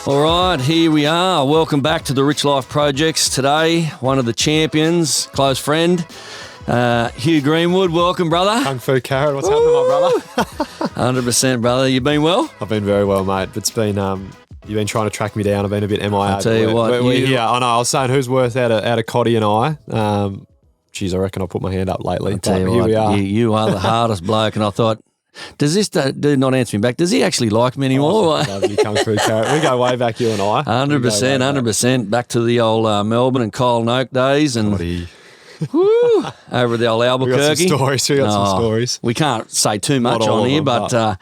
All right, here we are. Welcome back to the Rich Life Projects. Today, one of the champions, close friend, Hugh Greenwood. Welcome, brother. Kung Fu Carrot, what's happening, my brother? 100%, brother. You been well? I've been very well, mate. It's been you've been trying to track me down. I've been a bit MIA. I'll tell you what. We're here. I know. I was saying who's worth out of Coddy and I. Geez, I reckon I'll put my hand up lately. I'll tell you here what, we are. you are the hardest bloke, and I thought, does this dude not answer me back? Does he actually like me anymore? Love you, Kung Fu Carrot. We go way back, you and I. 100%, 100%. Back to the old Melbourne and Kyle and Oak days, and woo, over the old Albuquerque. We got some stories. We can't say too much Not all on of here, them,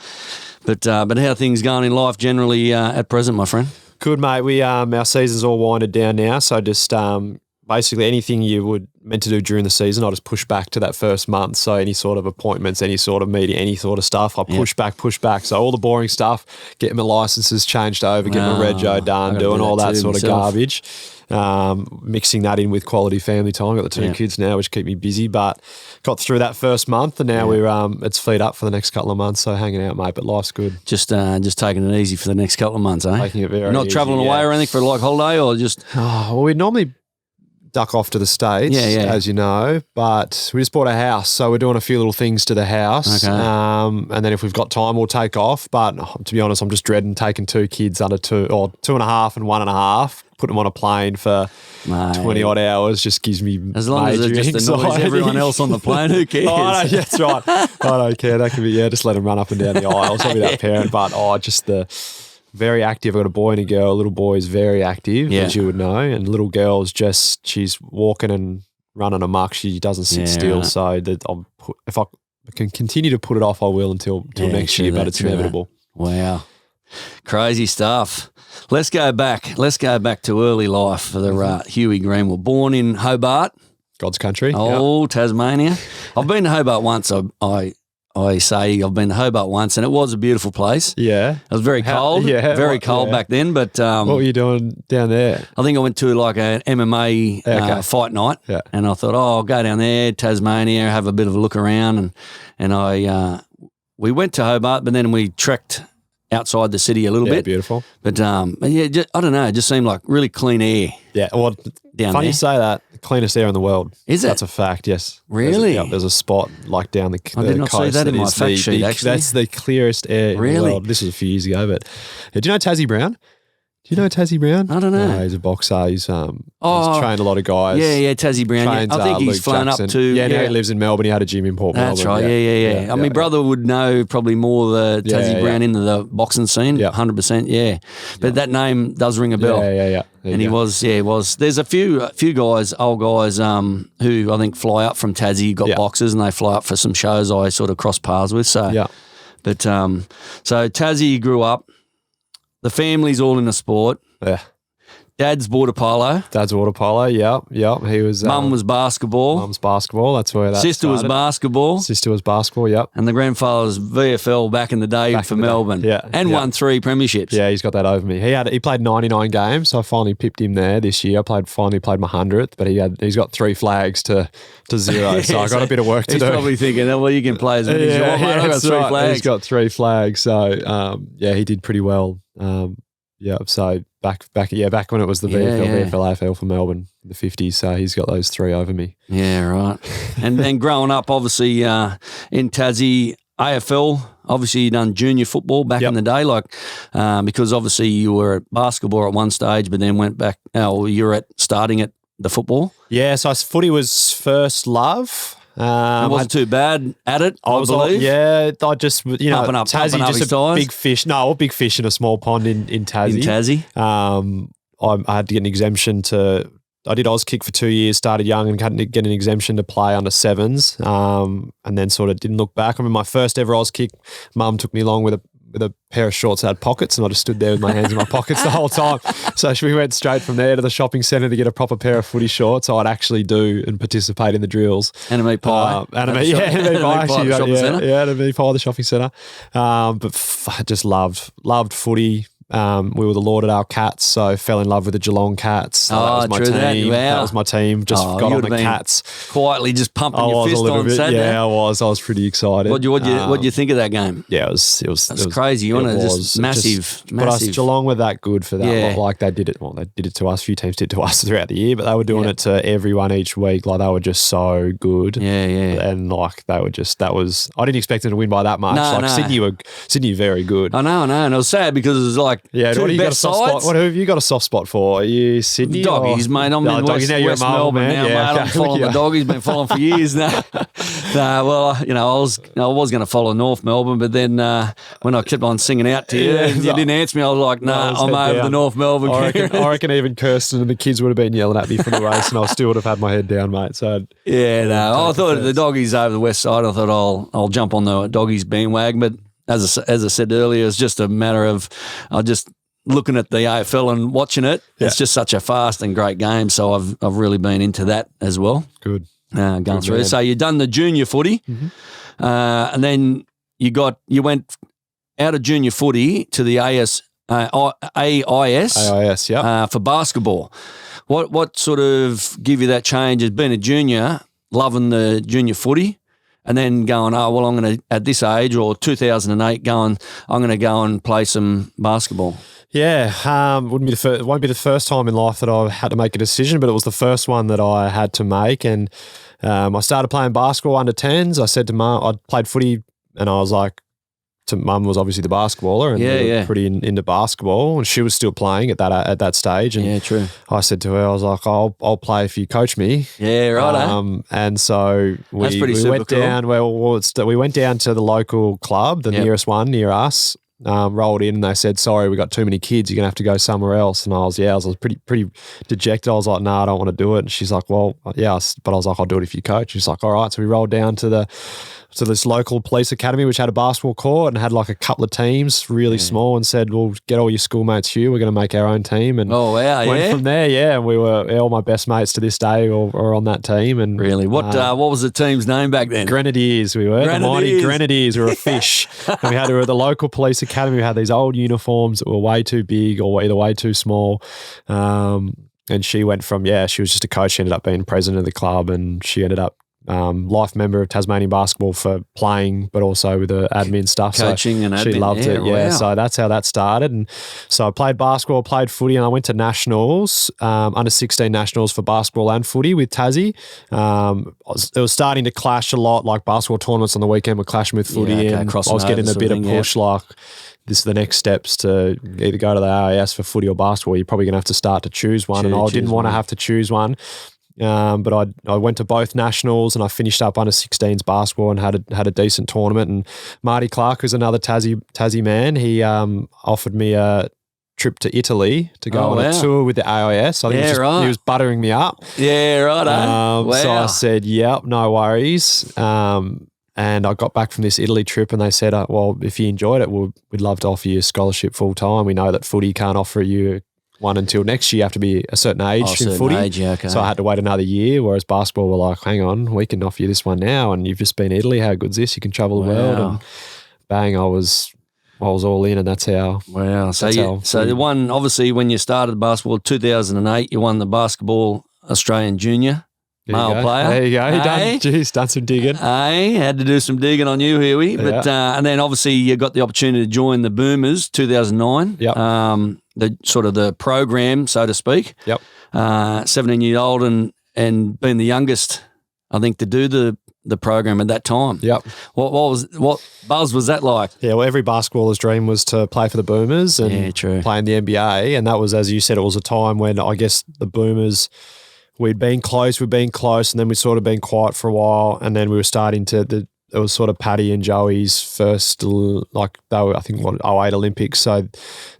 but how are things going in life generally at present, my friend? Good, mate. We our season's all winded down now, so just basically anything you would meant to do during the season, I just push back to that first month. So any sort of appointments, any sort of meeting, any sort of stuff, I push back. So all the boring stuff, getting my licenses changed over, getting my rego done, doing all that sort of garbage. Mixing that in with quality family time. I've got the two kids now, which keep me busy, but got through that first month, and now we're it's feet up for the next couple of months. So hanging out, mate, but life's good. Just taking it easy for the next couple of months, eh? Taking it very not easy, travelling away or anything for like holiday, or just well, we normally duck off to the States, as you know, but we just bought a house, so we're doing a few little things to the house. Okay. And then if we've got time, we'll take off. But to be honest, I'm just dreading taking two kids under 2 or 2.5 and 1.5. Putting them on a plane for 20 odd hours just gives me as long as it just annoys everyone else on the plane. Who cares? That's right. I don't care. That can be just let them run up and down the aisles. I'll be that parent, but just the very active. I've got a boy and a girl. Little boy is very active, as you would know, and little girl's she's walking and running amok. She doesn't sit still. Right. So if I can continue to put it off, I will until next year. But it's inevitable. Wow, crazy stuff. Let's go back. Let's go back to early life for the Hughie Greenwood. Born in Hobart, God's country. Tasmania. I've been to Hobart once. I say I've been to Hobart once, and it was a beautiful place. Yeah. It was very cold. Very cold back then. But what were you doing down there? I think I went to like an MMA fight night, and I thought, I'll go down there, Tasmania, have a bit of a look around, and we went to Hobart, but then we trekked outside the city a little bit. Beautiful. But I don't know, it just seemed like really clean air. Yeah, well, down funny there. You say that. Cleanest air in the world. Is it? That's a fact, yes. Really? There's a spot like down the coast. I did not see that in my fact sheet, actually. That's the clearest air in the world. This was a few years ago, but do you know Tassie Brown? Do you know Tassie Brown? I don't know. No, he's a boxer. He's trained a lot of guys. Yeah, Tassie Brown. Trains, I think he's Luke flown Jackson. up to... Yeah, now he lives in Melbourne. He had a gym in Port Melbourne. That's right, yeah. My brother would know probably more the Tassie Brown into the boxing scene, 100%, yeah. But that name does ring a bell. Yeah. And he was. There's a few guys, old guys, who I think fly up from Tassie, got boxers, and they fly up for some shows I sort of cross paths with. So, But so Tassie grew up. The family's all in the sport. Yeah. Dad's water polo. Yep. He was. Mum was basketball. Mum's basketball. That's where that Sister started. Sister was basketball. Yep. And the grandfather was VFL back in the day for Melbourne. And won 3 premierships. Yeah, he's got that over me. He played 99 games, so I finally pipped him there this year. Finally played my 100th, but he's got 3 flags to 0. So I got a bit of work to do. He's probably thinking, well, you can play as many as you want, mate. I've got 3 flags. He's got 3 flags. So he did pretty well. So back when it was the VFL AFL for Melbourne in the 50s, so he's got those 3 over me. Yeah, right. and growing up, obviously, in Tassie, AFL, obviously you done junior football back in the day, because obviously you were at basketball at one stage, but then went back, you were starting at the football? Yeah, so footy was first love. It wasn't too bad at it, I believe. I just, Tassie, just a big fish. No, a big fish in a small pond in Tassie. I had to get an exemption I did Auskick for 2 years, started young and had to get an exemption to play under 7s, and then sort of didn't look back. I remember my first ever Auskick, Mum took me along with a pair of shorts that had pockets, and I just stood there with my hands in my pockets the whole time. So we went straight from there to the shopping centre to get a proper pair of footy shorts. I'd actually do and participate in the drills. Anime pie. Anime pie, actually. Anime pie, the shopping centre. But I just loved footy. we were the Lauderdale Cats, so fell in love with the Geelong Cats. So that was my team. That was my team. Just got on the Cats. Quietly just pumping your fist on Saturday. Yeah, I was pretty excited. What do you think of that game? Yeah, it was crazy. You want to just massive. But us Geelong were that good for that. Yeah. Like they did it. Well, they did it to us. A few teams did it to us throughout the year, but they were doing it to everyone each week. Like they were just so good. Yeah. And like they were just I didn't expect them to win by that much. Sydney were very good. I know, and it was sad because it was like two best sides. What have you got a soft spot for? Are you Sydney? Doggies, mate. I'm in West Melbourne now, mate. I'm following the Doggies. Been following for years now. Well, I was going to follow North Melbourne, but then when I kept on singing out to you, and you didn't answer me. I was like, I'm over the North Melbourne. I reckon even Kirsten and the kids would have been yelling at me from the race, and I still would have had my head down, mate. So I thought the Doggies over the west side. I thought I'll jump on the Doggies bandwagon, but as I said earlier, it's just a matter of just looking at the AFL and watching it. Yeah. It's just such a fast and great game, so I've really been into that as well. Good. Going through. Man. So you've done the junior footy, and then you went out of junior footy to the AIS, for basketball. What sort of give you that change as being a junior, loving the junior footy, and then going, I'm going to, at this age or 2008, I'm going to go and play some basketball? Yeah, it won't be the first time in life that I had to make a decision, but it was the first one that I had to make. And I started playing basketball under 10s. I said to Mum, I'd played footy, and I was like, Mum was obviously the basketballer, and we were pretty into basketball, and she was still playing at that stage. And true. I said to her, I was like, I'll play if you coach me. Yeah, right. And so we went cool. down. We went down to the local club, the nearest one near us. Rolled in and they said, sorry, we got too many kids, you're gonna have to go somewhere else. And I was pretty dejected. I was like, I don't want to do it. And she's like, well, yeah, but I was like, I'll do it if you coach. She's like, all right. So we rolled down to this local police academy, which had a basketball court and had like a couple of teams, really small, and said, well, get all your schoolmates here, we're going to make our own team. And went from there, and we were all my best mates to this day are on that team. And really, what was the team's name back then? Grenadiers, we were. The mighty Grenadiers. We were a fish. And we were at the local police academy. We had these old uniforms that were way too big or either way too small. And she went from, she was just a coach. She ended up being president of the club, and she ended up life member of Tasmanian basketball for playing, but also with the admin stuff. Coaching and admin. She loved it. Yeah. Wow. So that's how that started. And so I played basketball, played footy, and I went to nationals, under 16 nationals for basketball and footy with Tassie. It was starting to clash a lot, like basketball tournaments on the weekend were clashing with footy, and I was getting a bit of push, like this is the next steps to either go to the AIS for footy or basketball. You're probably going to have to start to choose one, and I didn't want to have to choose one. But I went to both nationals, and I finished up under 16s basketball and had a decent tournament. And Marty Clark, who's another Tassie man, he offered me a trip to Italy to go on a tour with the AIS. I think he was buttering me up. Yeah, right. So I said, yep, no worries. And I got back from this Italy trip, and they said, well, if you enjoyed it, we'd love to offer you a scholarship full time. We know that footy can't offer you one until next year. You have to be a certain age in footy. So I had to wait another year, whereas basketball were like, hang on, we can offer you this one now, and you've just been to Italy. How good's this? You can travel the world. And bang, I was all in, and that's how. Wow. So the one, obviously, when you started basketball, 2008, you won the basketball Australian Junior male player. There you go. Done some digging. Had to do some digging on you, Huey. But and then obviously you got the opportunity to join the Boomers 2009. Yep. The sort of the program, so to speak. Yep. 17 years old and being the youngest, I think, to do the program at that time. Yep. What buzz was that like? Yeah, well, every basketballer's dream was to play for the Boomers and play in the NBA, and that was, as you said, it was a time when I guess the Boomers. We'd been close, and then we'd sort of been quiet for a while, and then we were starting to. It was sort of Paddy and Joey's first, like they were, I think, 08 Olympics, so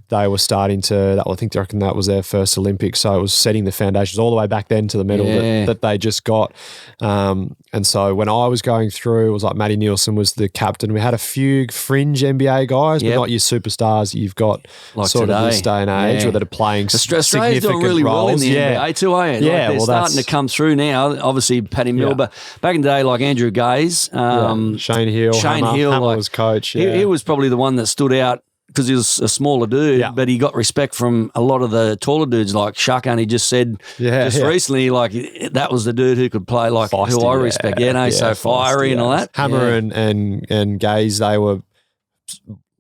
they were starting to. I think they reckon that was their first Olympics, so it was setting the foundations all the way back then to the medal that they just got. And so when I was going through, it was like Matty Nielsen was the captain. We had a few fringe NBA guys, but not your superstars you've got like sort today. Of this day and age, that are playing Australia's doing really roles. Well in the NBA too, eh? They're starting to come through now. Obviously, Paddy Mills, but back in the day, like Andrew Gaze, Shane Hill, Hammer like, was coach. He was probably the one that stood out because he was a smaller dude, but he got respect from a lot of the taller dudes. Like Shaq only just said recently, like that was the dude who could play like feisty, who I respect. So fiery and all that. Hammer and Gaze, they were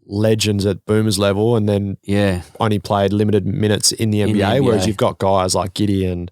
legends at Boomers level, and then only played limited minutes in the NBA. Whereas you've got guys like Giddy and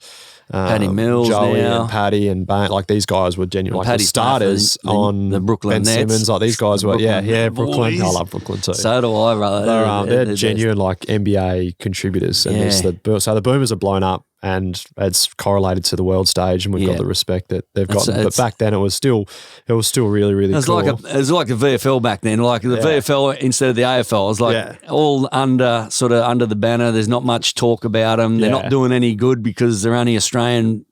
Paddy Mills, Joey and Paddy and Bain, like these guys were genuine like the starters on the Brooklyn Ben Nets. Simmons. Like these guys were, Brooklyn. I love Brooklyn too. So do I, brother. They're genuine like NBA contributors, and so the Boomers are blown up, and it's correlated to the world stage, and we've got the respect that they've gotten. But back then, it was still really, really cool. It was like a VFL back then, like the VFL instead of the AFL. It was like all under the banner. There's not much talk about them. They're not doing any good because they're only Australian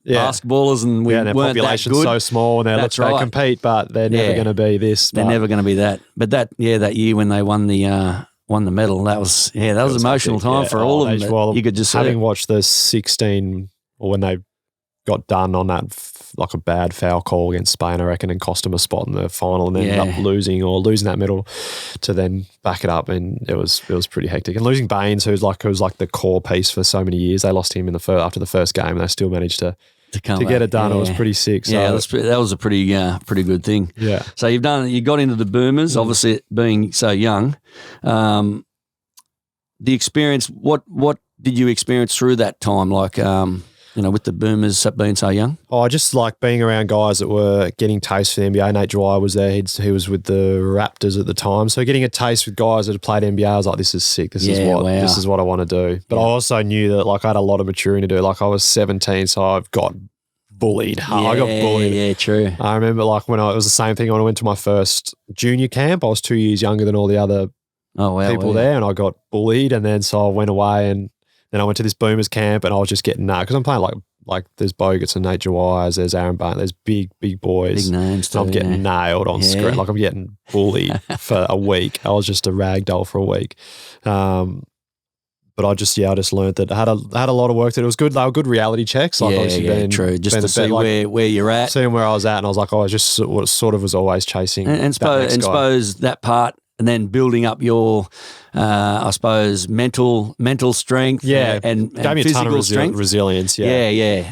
basketballers, and we their weren't population's that good. So small, and they compete, but they're never going to be this. They're never going to be that. But that year when they won the medal, that was emotional time for all of them. You could just having watched the 16, or when they got done on that like a bad foul call against Spain, I reckon, and cost them a spot in the final, and then ended up losing that medal to then back it up, and it was pretty hectic. And losing Baines, who was like the core piece for so many years, they lost him in after the first game, and they still managed to get it done. It was pretty sick. So. Yeah, that was a pretty good thing. Yeah. So you got into the Boomers, obviously being so young. The experience, what did you experience through that time? Like, with the Boomers being so young? Oh, I just like being around guys that were getting taste for the NBA. Nate Dwyer was there. He was with the Raptors at the time. So getting a taste with guys that had played NBA, I was like, this is sick. This is what I want to do. But I also knew that like I had a lot of maturing to do. Like I was 17, so I've got bullied. I got bullied. Yeah, true. I remember like it was the same thing when I went to my first junior camp. I was 2 years younger than all the other people there, and I got bullied. And then so I went away, and then I went to this Boomers camp, and I was just getting because I'm playing like there's Bogut's and Nate Dwyer, there's Aaron Barnes, there's big boys. Big names too, I'm getting nailed on screen. Like I'm getting bullied for a week. I was just a rag doll for a week. But I just learned that I had a lot of work that it was good. They were good reality checks. Like true. Just to see where you're at, seeing where I was at, and I was like, I just sort of was always chasing. And suppose that part, and then building up your, I suppose, mental strength, and gave me a physical ton of strength, resilience.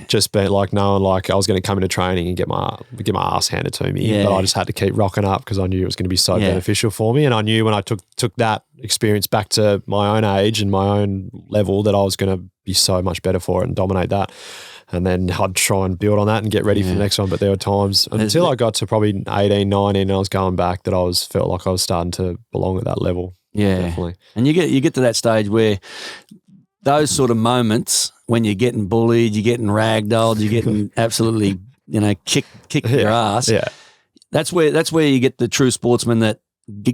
Just being like knowing like I was going to come into training and get my ass handed to me, but I just had to keep rocking up because I knew it was going to be so beneficial for me, and I knew when I took that experience back to my own age and my own level that I was going to be so much better for it and dominate that. And then I'd try and build on that and get ready for the next one. But there were times until I got to probably 18, 19, and I was going back that I felt like I was starting to belong at that level. Yeah, definitely. And you get to that stage where those sort of moments when you're getting bullied, you're getting ragdolled, you're getting absolutely kicked your ass. Yeah, that's where you get the true sportsman that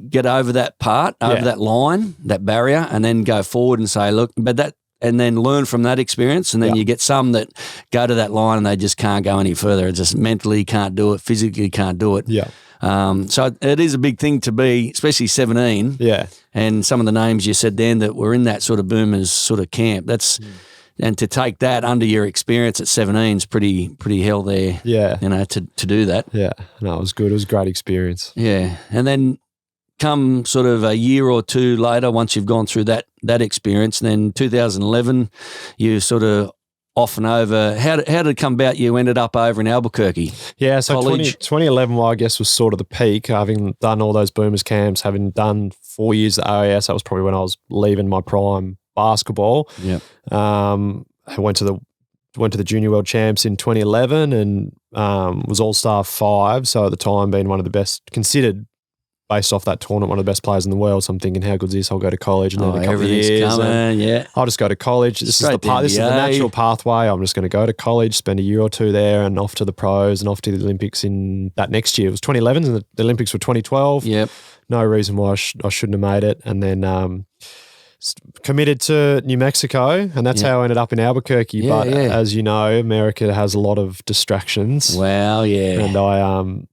get over that part, over that line, that barrier, and then go forward and say, look, and then learn from that experience. And then you get some that go to that line and they just can't go any further. It just mentally can't do it, physically can't do it. Yeah. So it is a big thing to be, especially 17. Yeah. And some of the names you said then that were in that sort of Boomers sort of camp. And to take that under your experience at 17 is pretty hell there. Yeah. To do that. Yeah. No, it was good. It was a great experience. Yeah. And then come sort of a year or two later, once you've gone through that experience, then 2011, you sort of off and over. How did it come about you ended up over in Albuquerque? Yeah, so 2011, I guess, was sort of the peak. Having done all those Boomers camps, having done 4 years at OAS, that was probably when I was leaving my prime basketball. Yeah. I went to the Junior World Champs in 2011 and was All-Star 5, so at the time being one of the best, considered based off that tournament, one of the best players in the world. So I'm thinking, how good is this? I'll go to college, and then a couple of years, I'll just go to college. This is the natural pathway. I'm just going to go to college, spend a year or two there, and off to the pros and off to the Olympics in that next year. It was 2011, and the Olympics were 2012. Yep. No reason why I shouldn't have made it. And then committed to New Mexico, and that's how I ended up in Albuquerque. But as you know, America has a lot of distractions. Wow, yeah. And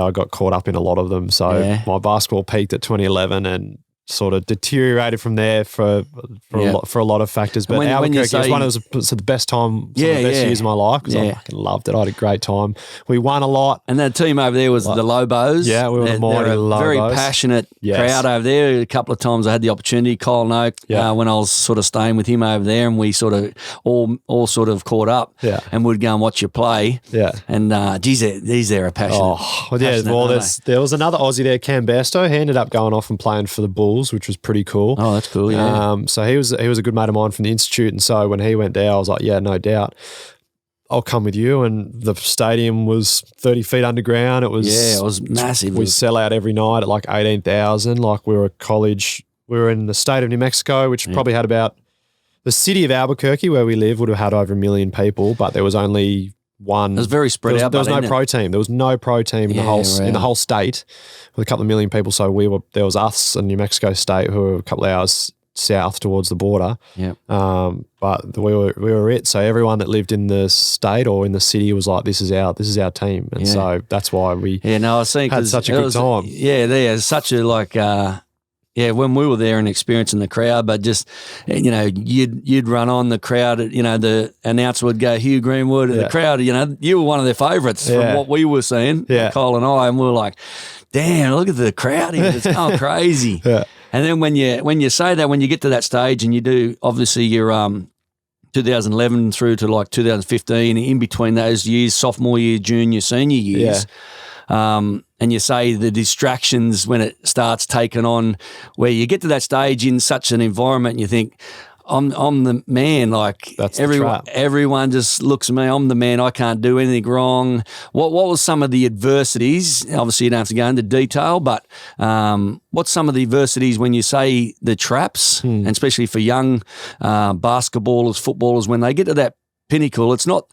I got caught up in a lot of them. So my basketball peaked at 2011, and sort of deteriorated from there for a lot of factors. But Albuquerque was the best time, some of the best years of my life because I fucking loved it. I had a great time. We won a lot. And that team over there was the Lobos. Yeah, we were the mighty Lobos. Very passionate crowd over there. A couple of times I had the opportunity, Colin Oak, when I was sort of staying with him over there, and we sort of all sort of caught up and would go and watch you play. Yeah. And these there are passionate. Oh, yeah. Well, there was another Aussie there, Cam Bairstow. He ended up going off and playing for the Bulls, which was pretty cool. Oh, that's cool, yeah. So he was a good mate of mine from the Institute, and so when he went there, I was like, yeah, no doubt, I'll come with you. And the stadium was 30 feet underground. It was massive. We sell out every night at like 18,000. Like we were a college. We were in the state of New Mexico, which probably had about the city of Albuquerque, where we live, would have had over 1 million people, but there was only one. It was very spread out. There was no pro team. There was no pro team in the whole state with a couple of million people. So there was us in New Mexico State, who were a couple of hours south towards the border. Yeah. But we were it. So everyone that lived in the state or in the city was like, this is our team. And so that's why we I was saying, had such a good time. Yeah, there's such a when we were there and experiencing the crowd, but just, you'd run on the crowd, the announcer would go, Hugh Greenwood, and the crowd, you were one of their favourites from what we were seeing, Cole and I, and we were like, damn, look at the crowd here, it's going crazy. And then when you say that, when you get to that stage and you do, obviously your 2011 through to like 2015, in between those years, sophomore year, junior, senior years, and you say the distractions when it starts taking on, where you get to that stage in such an environment and you think, I'm the man, like everyone just looks at me, I'm the man, I can't do anything wrong. What was some of the adversities? Obviously you don't have to go into detail, but what's some of the adversities when you say the traps, and especially for young basketballers, footballers, when they get to that pinnacle, it's not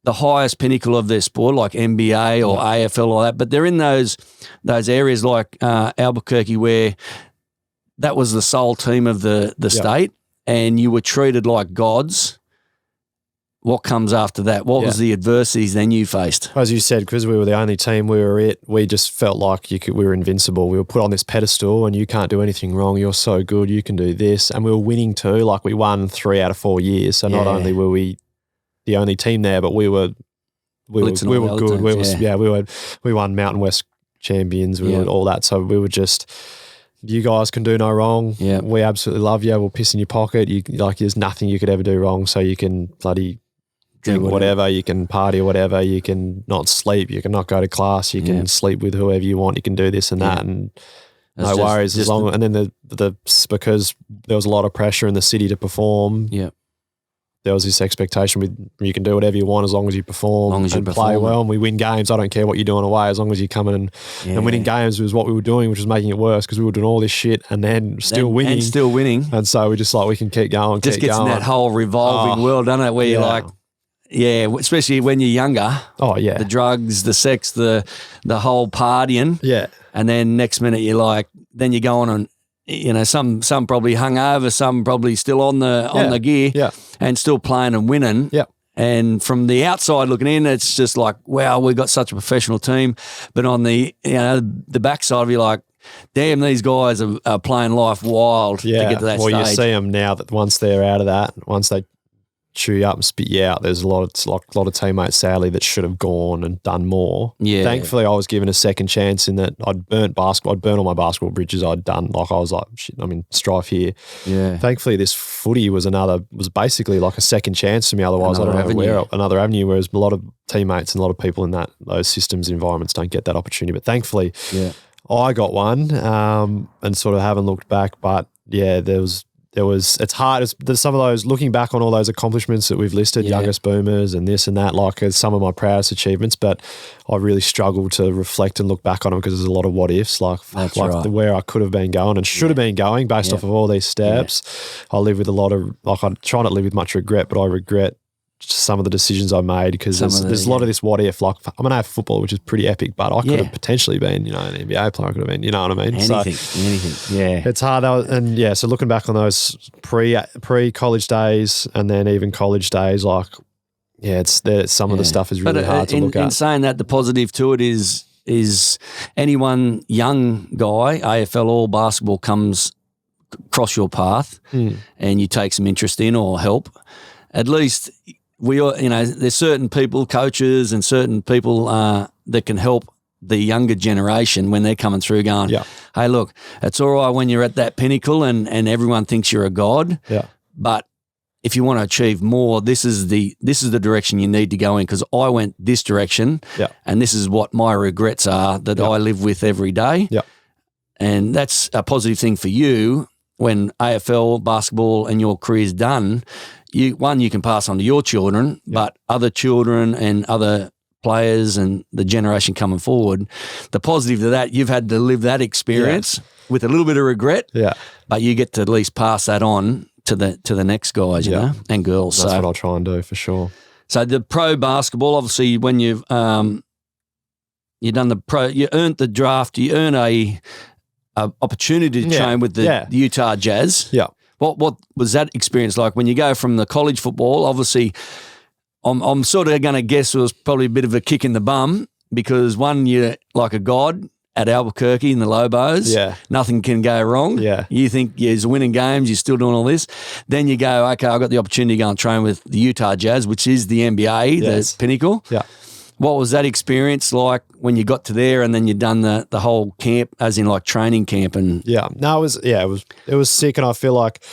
the highest pinnacle of their sport, like NBA or AFL or that, but they're in those areas like Albuquerque, where that was the sole team of the state, and you were treated like gods. What comes after that? What was the adversities then you faced? As you said, because we were the only team, we just felt like we were invincible. We were put on this pedestal and you can't do anything wrong. You're so good. You can do this. And we were winning too. Like we won 3 out of 4 years. So not only were we the only team there, but we were good. We won Mountain West champions. We were all that. So we were just, you guys can do no wrong. Yeah. We absolutely love you. We'll piss in your pocket. There's nothing you could ever do wrong. So you can bloody drink whatever, you can party or whatever, you can not sleep, you can not go to class, you can sleep with whoever you want, you can do this and that, and no worries as long. And then because there was a lot of pressure in the city to perform. Yeah. There was this expectation with you can do whatever you want as long as you perform and play well, and we win games. I don't care what you're doing away, as long as you come in and winning games was what we were doing, which was making it worse because we were doing all this shit and then still winning. And so we just like, we can keep going. Just gets in that whole revolving world, doesn't it? Where you're like, especially when you're younger. Oh yeah, the drugs, the sex, the whole partying. Yeah, and then next minute you're like, then you're going on. Some probably hungover, some probably still on the gear, and still playing and winning. Yeah. And from the outside looking in, it's just like, wow, we've got such a professional team. But on the the backside, you're like, damn, these guys are playing life wild to get to that stage. Well, you see them now that once they're out of that, once they chew you up and spit you out, there's a lot of teammates, sadly, that should have gone and done more. Yeah. Thankfully, I was given a second chance in that I'd burnt all my basketball bridges I'd done. Like I was like, shit, I'm in strife here. Yeah. Thankfully, this footy was basically like a second chance for me. Otherwise, I don't know where another avenue. Whereas a lot of teammates and a lot of people in those systems, environments don't get that opportunity. But thankfully, I got one, and sort of haven't looked back. But yeah, it's hard. There's some of those, looking back on all those accomplishments that we've listed, youngest boomers and this and that, like some of my proudest achievements, but I really struggle to reflect and look back on them because there's a lot of what ifs, where I could have been going and should have been going based off of all these steps. I live with I try not to live with much regret, but I regret some of the decisions I made because there's a lot of this what if. Like I'm an AFL footballer, which is pretty epic, but I could have potentially been, an NBA player. I could have been, you know what I mean? Anything. Yeah, it's hard. So looking back on those pre college days and then even college days, like some of the stuff is really hard to look at. In saying that, the positive to it is anyone young guy, AFL or basketball, comes cross your path and you take some interest in or help, at least we all, there's certain people, coaches and certain people that can help the younger generation when they're coming through going, hey, look, it's all right when you're at that pinnacle and everyone thinks you're a god, but if you want to achieve more, this is the direction you need to go in, because I went this direction and this is what my regrets are that I live with every day. And that's a positive thing for you when AFL, basketball and your career's done. You can pass on to your children, but other children and other players and the generation coming forward, the positive to that, you've had to live that experience with a little bit of regret, but you get to at least pass that on to the next guys, you know, and girls. That's what I'll try and do for sure. So the pro basketball, obviously, when you've done the pro, you earned the draft, you earn a opportunity to train with the Utah Jazz. What was that experience like when you go from the college football? Obviously, I'm sort of going to guess it was probably a bit of a kick in the bum, because one, you're like a god at Albuquerque in the Lobos. Nothing can go wrong. You think you're winning games, you're still doing all this. Then you go, okay, I got the opportunity to go and train with the Utah Jazz, which is the NBA, the pinnacle. What was that experience like when you got to there and then you done the whole camp, as in like training camp? And no, it was sick, and I feel like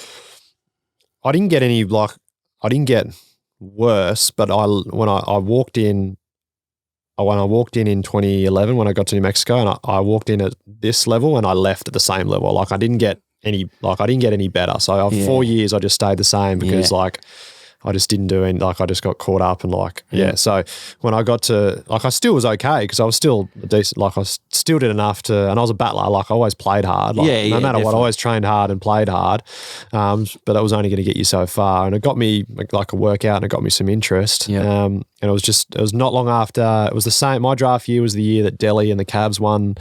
I didn't get worse, but when I walked in in 2011, when I got to New Mexico, and I walked in at this level and I left at the same level. Like I didn't get any better. So 4 years I just stayed the same because I just didn't do any, I just got caught up and So when I got to, I still was okay because I was still decent, I still did enough to, and I was a battler, I always played hard. No matter definitely. what, I always trained hard and played hard. But that was only going to get you so far. And it got me a workout and it got me some interest. And it was not long after, it was the same, my draft year was the year that Delhi and the Cavs won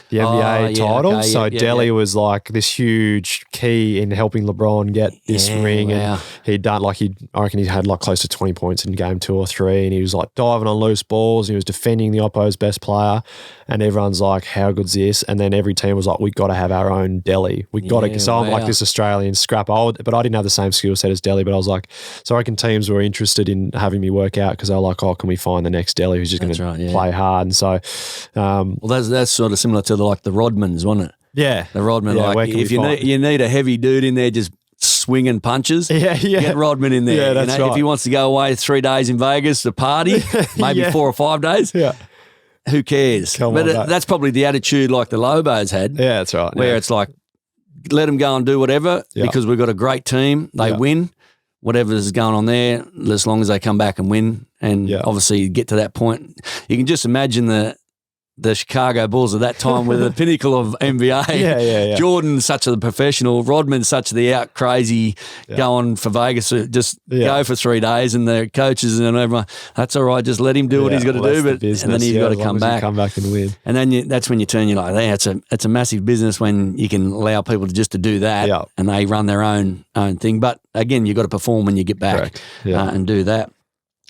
the NBA title. Delhi was like this huge key in helping LeBron get this ring. And he'd done I reckon he had close to 20 points in game 2 or 3. And he was diving on loose balls. And he was defending the oppo's best player. And everyone's like, how good's this? And then every team was like, we got to have our own Delhi. We got to. So I'm like this Australian scrap. But I didn't have the same skill set as Delhi. But I was like, so I reckon teams were interested in having me work out because they were like, oh, can we find the next Delhi who's just going to play hard? And so, well, that's sort of similar to the Rodmans, wasn't it? Yeah, the Rodman. If you need a heavy dude in there, just swinging punches. Get Rodman in there. That's right. If he wants to go away 3 days in Vegas to party, maybe 4 or 5 days. Who cares? That's probably the attitude like the Lobos had. Yeah, that's right. Where it's like, let them go and do whatever because we've got a great team. They win. Whatever's going on there, as long as they come back and win. And obviously get to that point. You can just imagine the Chicago Bulls at that time were the pinnacle of NBA. Jordan, such a professional. Rodman, such the out crazy going for Vegas. Just go for 3 days, and the coaches and everyone, that's all right. Just let him do what he's got to do. But and then he's got to come back and win. And then that's when you turn. You're like, hey, it's a massive business when you can allow people to do that, and they run their own thing. But again, you've got to perform when you get back and do that.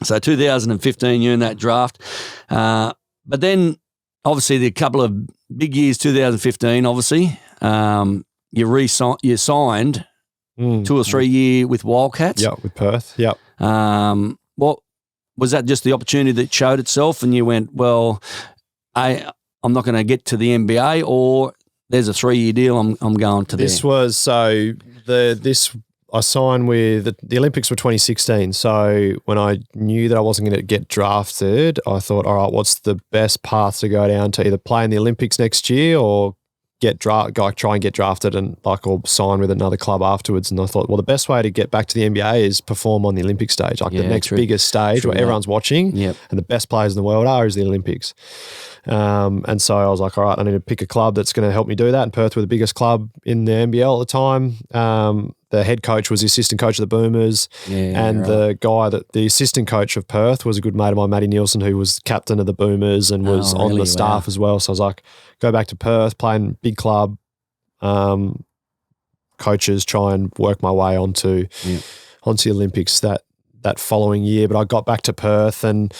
So 2015, you're in that draft, but then. Obviously, the couple of big years, 2015, obviously, you signed 2 or 3 year with Wildcats. Yeah, with Perth. Yeah. What was that? Just the opportunity that showed itself, and you went, well, I'm not going to get to the NBA, or there's a 3 year deal. I'm going to this. I signed with the Olympics were 2016. So when I knew that I wasn't going to get drafted, I thought, all right, what's the best path to go down to either play in the Olympics next year or try and get drafted and or sign with another club afterwards. And I thought, well, the best way to get back to the NBA is perform on the Olympic stage, the next biggest stage where everyone's watching and the best players in the world is the Olympics. And so I was like, all right, I need to pick a club that's going to help me do that. And Perth were the biggest club in the NBL at the time. The head coach was the assistant coach of the Boomers. The assistant coach of Perth was a good mate of mine, Matty Nielsen, who was captain of the Boomers and was on the staff as well. So I was like, go back to Perth, play in big club, coaches, try and work my way onto the Olympics that following year. But I got back to Perth and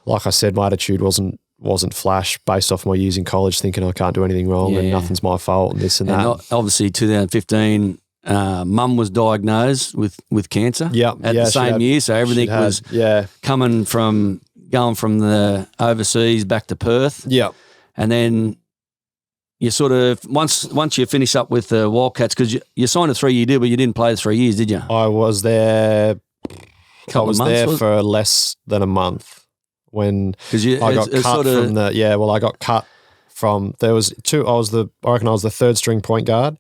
like I said, my attitude wasn't wasn't flash based off my years in college, thinking I can't do anything wrong and nothing's my fault and this and that. Obviously, 2015, Mum was diagnosed with cancer. Yeah, at the same year, so everything was going from the overseas back to Perth. Yeah, and then you sort of once you finish up with the Wildcats, because you signed a 3-year deal, but you didn't play the 3 years, did you? I was there. For less than a month when I got cut from the. Yeah, well, I got cut from. There was two. I reckon I was the 3rd string point guard,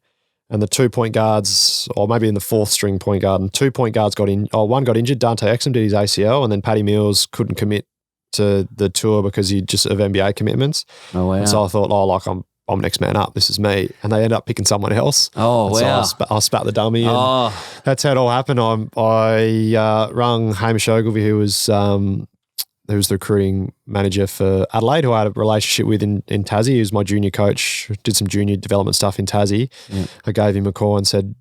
and the 2 point guards, or maybe in the 4th string point guard, and 2 point guards got in. Oh, one got injured. Dante Exum did his ACL, and then Paddy Mills couldn't commit to the tour because he just of NBA commitments. Oh wow! And so I thought, I'm next man up. This is me. And they ended up picking someone else. Oh, and wow. So I spat the dummy. And that's how it all happened. I rung Hamish Ogilvie, who was the recruiting manager for Adelaide, who I had a relationship with in Tassie. He was my junior coach, did some junior development stuff in Tassie. Yeah. I gave him a call and said,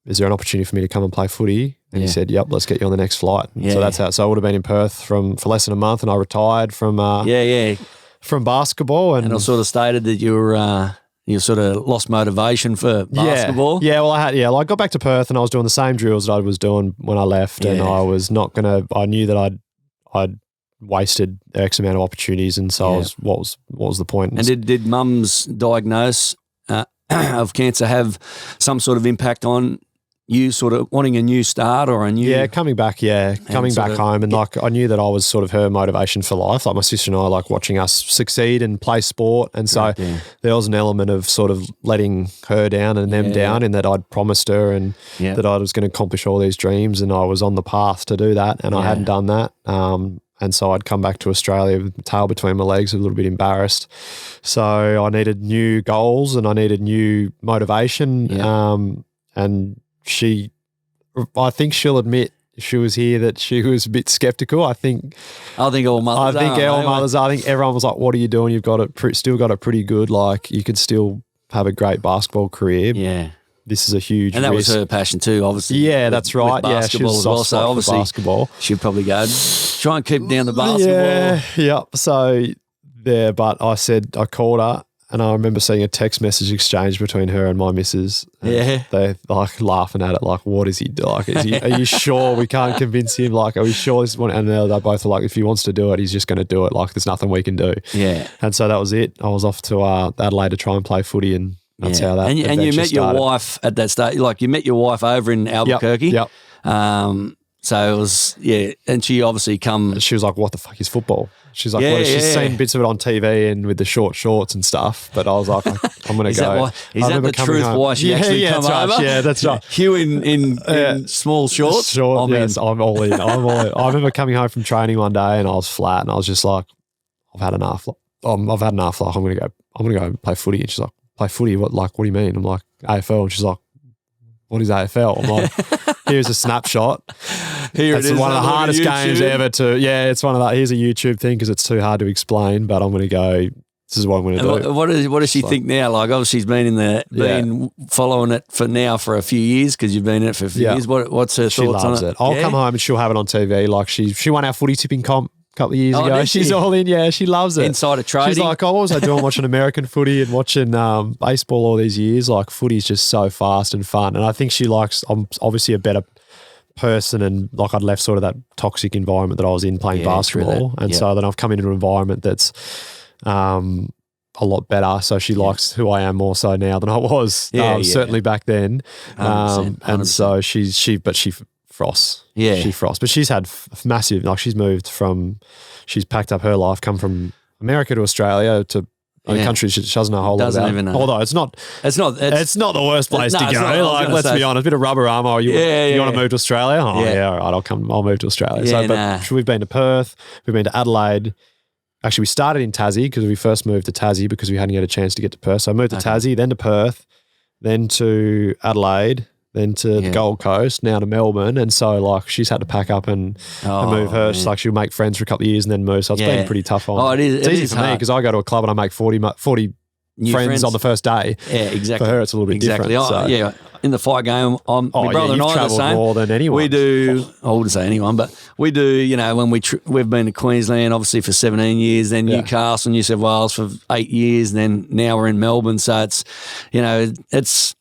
is there an opportunity for me to come and play footy? And he said, yep, let's get you on the next flight. Yeah. So that's how. So I would have been in Perth for less than a month, and I retired from from basketball. And I sort of stated that you sort of lost motivation for basketball. Yeah, well, I got back to Perth and I was doing the same drills that I was doing when I left, and I was not going to, I knew that I'd wasted X amount of opportunities, and so I was, what was the point? And did Mum's diagnose of cancer have some sort of impact on you sort of wanting a new start or a new... coming back home, and like I knew that I was sort of her motivation for life. Like my sister and I like watching us succeed and play sport, and so there was an element of sort of letting her down and them down, in that I'd promised her and that I was going to accomplish all these dreams, and I was on the path to do that, and I hadn't done that. And so I'd come back to Australia with the tail between my legs, a little bit embarrassed. So I needed new goals and I needed new motivation. And I think she'll admit, if she was here, that she was a bit skeptical. I think all mothers are. I think everyone was like, what are you doing? You've got still got it pretty good. Like you could still have a great basketball career. Yeah. This is a huge And that risk. was her passion too, obviously. Yeah, that's right. With basketball as well. So obviously basketball. She'd probably go, try and keep down the basketball. Yeah. So but I called her, and I remember seeing a text message exchange between her and my missus. They're like laughing at it, like, what is he doing? Like, are you sure we can't convince him? Like, are we sure this is one? And they both are like, if he wants to do it, he's just going to do it. Like, there's nothing we can do. Yeah. And so that was it. I was off to Adelaide to try and play footy, and that's how that. And you met your wife at that stage. Like, you met your wife over in Albuquerque. Yep. So it was, and she obviously She was like, what the fuck is football? She's like, she's seen bits of it on TV and with the short shorts and stuff, but I was like, I'm going to go. Is that the truth why she actually come over? Right. Yeah, that's right. Hugh in small shorts? I'm all in. I remember coming home from training one day and I was flat, and I was just like, I've had enough. I've had enough. Like, I'm going to go play footy. And she's like, play footy? What do you mean? I'm like, AFL. And she's like, what is AFL? I'm like, here's a snapshot. It's one of the hardest games ever it's one of that. Here's a YouTube thing because it's too hard to explain, but I'm going to go, this is what I'm going to do. What does she think now? Like, obviously she's been following it for a few years, because you've been in it for a few years. What's her thoughts on it? I'll come home and she'll have it on TV. Like she won our footy tipping comp a couple of years ago. She's all in. Yeah, she loves it. Insider trading. She's like, what was I doing watching American footy and watching baseball all these years? Like, footy's just so fast and fun. And I think she likes, I'm obviously a better person, and like I'd left sort of that toxic environment that I was in playing basketball. And so then I've come into an environment that's a lot better. So she likes who I am more so now than I was certainly back then. 100%. And so she frosts. Yeah. She frosts. But she's had massive, like she's packed up her life, come from America to Australia to a country she doesn't know a whole lot about. Even know. Although it's not the worst place to go. Like, let's be honest, a bit of rubber arm. You want to move to Australia? Oh yeah, all right, I'll move to Australia. But we've been to Perth, we've been to Adelaide. Actually, we started in Tassie because we first moved to Tassie because we hadn't had a chance to get to Perth. So I moved to Tassie, then to Perth, then to Adelaide, then to the Gold Coast, now to Melbourne. And so like she's had to pack up and move her. She's like, she'll make friends for a couple of years and then move. So it's been pretty tough on. Oh, it is. It's easy for me because I go to a club and I make 40 new friends on the first day. Yeah, exactly. For her, it's a little bit different. So. in the fight game. My brother and I are the same. More than anyone. We do. I wouldn't say anyone, but we do. You know, when we've been to Queensland, obviously for 17 years, then Newcastle, New South Wales for 8 years, and then now we're in Melbourne. So it's, you know, it's.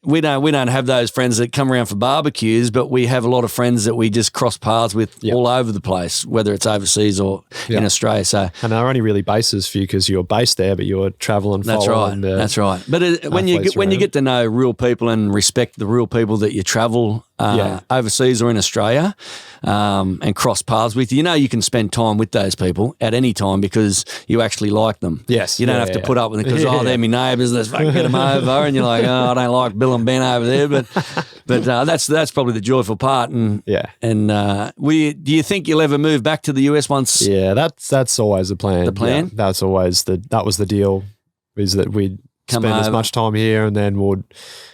We don't have those friends that come around for barbecues, but we have a lot of friends that we just cross paths with all over the place, whether it's overseas or in Australia. So, and they're only really bases for you because you're based there, but you're traveling. That's right. That's right. But when you get to know real people and respect the real people that you travel overseas or in Australia, and cross paths with, you know, you can spend time with those people at any time because you actually like them. Yes, you don't have to put up with it because they're my neighbours. Let's fucking get them over, and you're like, oh, I don't like Bill and Ben over there, but that's probably the joyful part. And do you think you'll ever move back to the US once? Yeah, that's always the plan. The plan? Yeah, that was the deal, is that we'd spend as much time here and then we'd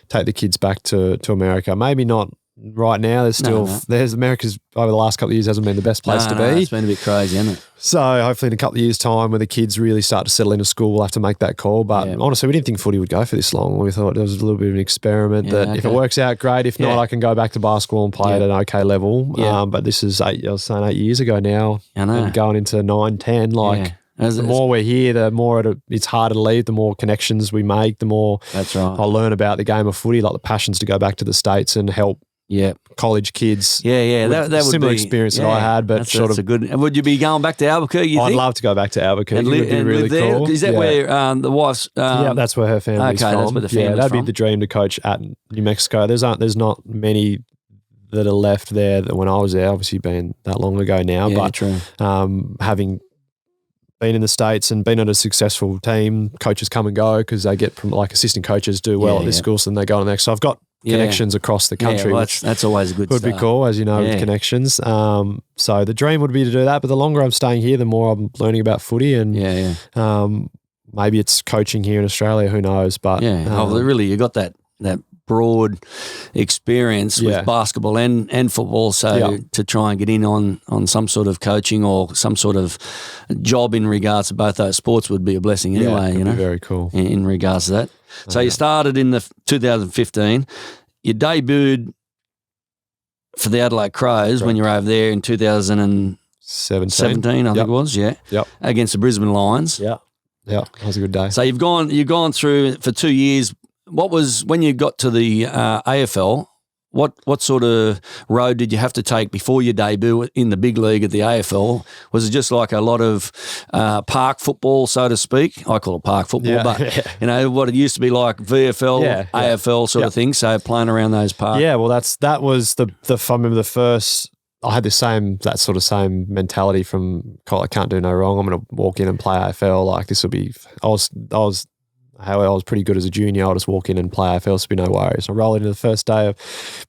take the kids back to America. Maybe not right now. There's America's over the last couple of years hasn't been the best place to be. It's been a bit crazy, hasn't it? So hopefully in a couple of years' time when the kids really start to settle into school, we'll have to make that call. But honestly, we didn't think footy would go for this long. We thought it was a little bit of an experiment if it works out, great. If not, I can go back to basketball and play at an okay level. Yeah. But this is 8 years ago now. I know. And going into 9, 10, the more we're here, the more it's harder to leave, the more connections we make, the more that's right. I learn about the game of footy, like the passions to go back to the States and help college kids. That would be a similar experience that I had, but that's a good. Would you be going back to Albuquerque? I'd love to go back to Albuquerque. It would be really cool. Is that where the wife's? That's where her family's from. That's where the family's that'd be the dream to coach at New Mexico. There's not many that are left there that when I was there, obviously been that long ago now. But true. Having been in the States and been on a successful team, coaches come and go because they get from assistant coaches do well at this school, so then they go on the next. So I've got connections across the country. Well, that's always a good would be cool, as you know, with connections. So the dream would be to do that, but the longer I'm staying here, the more I'm learning about footy, and maybe it's coaching here in Australia. Who knows? But really, you got that broad experience with basketball and football, so to try and get in on some sort of coaching or some sort of job in regards to both those sports would be a blessing anyway. Be very cool in regards to that. So you started in the 2015. You debuted for the Adelaide Crows when you were over there in 2017, I think it was, against the Brisbane Lions. Yeah, that was a good day. So you've gone through for 2 years. What was, when you got to the AFL, what sort of road did you have to take before your debut in the big league at the AFL? Was it just like a lot of park football, so to speak? I call it park football, but you know what it used to be like VFL, AFL sort of thing. So playing around those parks. Yeah, well, that was the I remember the first. I had that sort of same mentality from I can't do no wrong. I'm going to walk in and play AFL. Like this will be. I was pretty good as a junior. I'll just walk in and play AFL, so be no worries. I rolled into the first day of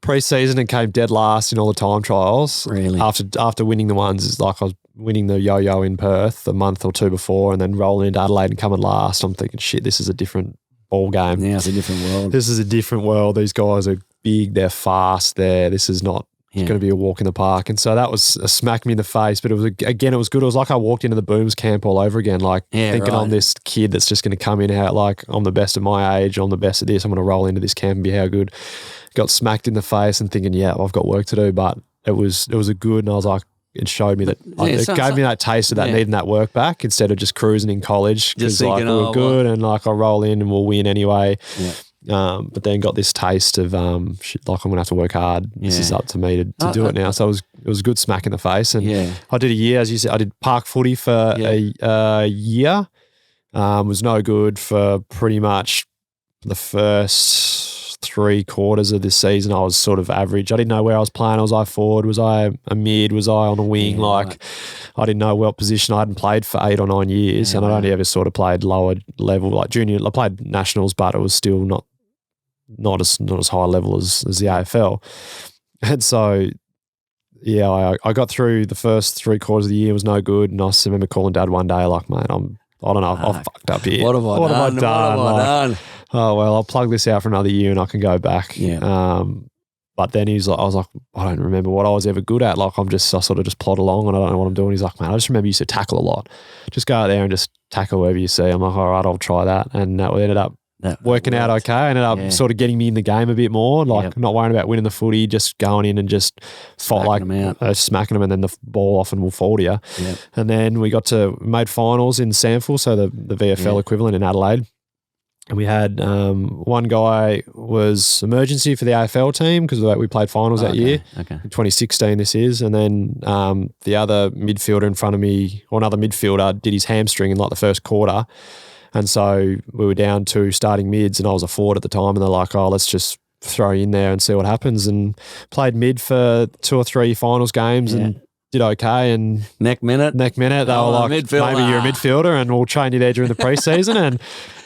pre-season and came dead last in all the time trials. Really? After winning the ones, it's like I was winning the yo-yo in Perth a month or two before and then rolling into Adelaide and coming last. I'm thinking, shit, this is a different ball game. Yeah, it's a different world. This is a different world. These guys are big. They're fast. This is not... It's going to be a walk in the park. And so that was a smack me in the face, but it was good. It was like I walked into the Booms camp all over again, thinking I'm this kid that's just going to come in out like I'm the best of my age, I'm the best at this, I'm going to roll into this camp and be how good. Got smacked in the face and thinking, I've got work to do, but it was a good, and I was like, it showed me that it gave me that taste of that needing that work back instead of just cruising in college because we were good and I roll in and we'll win anyway. Yeah. But then got this taste of I'm going to have to work hard. This is up to me to do it now. So it was a good smack in the face. And I did a year, as you said, I did park footy for a year. Was no good for pretty much the first 3 quarters of this season. I was sort of average. I didn't know where I was playing. Was I forward? Was I a mid? Was I on a wing? I didn't know what position. I hadn't played for 8 or 9 years, and I'd only ever sort of played lower level, like junior. I played nationals, but it was still not as high level as the AFL. And so, I got through the first 3 quarters of the year, was no good. And I remember calling Dad one day, like, mate, I don't know, I've fucked up here. What have I done? Oh, well, I'll plug this out for another year and I can go back. Yeah. But then I was like, I don't remember what I was ever good at. Like I sort of just plod along and I don't know what I'm doing. He's like, man, I just remember you used to tackle a lot. Just go out there and just tackle wherever you see. I'm like, all right, I'll try that. And that ended up working out okay. I ended up sort of getting me in the game a bit more, like not worrying about winning the footy, just going in and just smacking them, and then the ball often will fall to you. Yep. And then we made finals in Sandford, so the VFL equivalent in Adelaide. And we had one guy was emergency for the AFL team because we played finals that year. Okay. In 2016 this is. And then the other midfielder in front of me, or another midfielder, did his hamstring in like the first quarter. And so we were down to starting mids, and I was a forward at the time, and they're like, oh, let's just throw you in there and see what happens. And played mid for 2 or 3 finals games and did okay. And neck minute, they were like, maybe you're a midfielder and we'll train you there during the preseason. And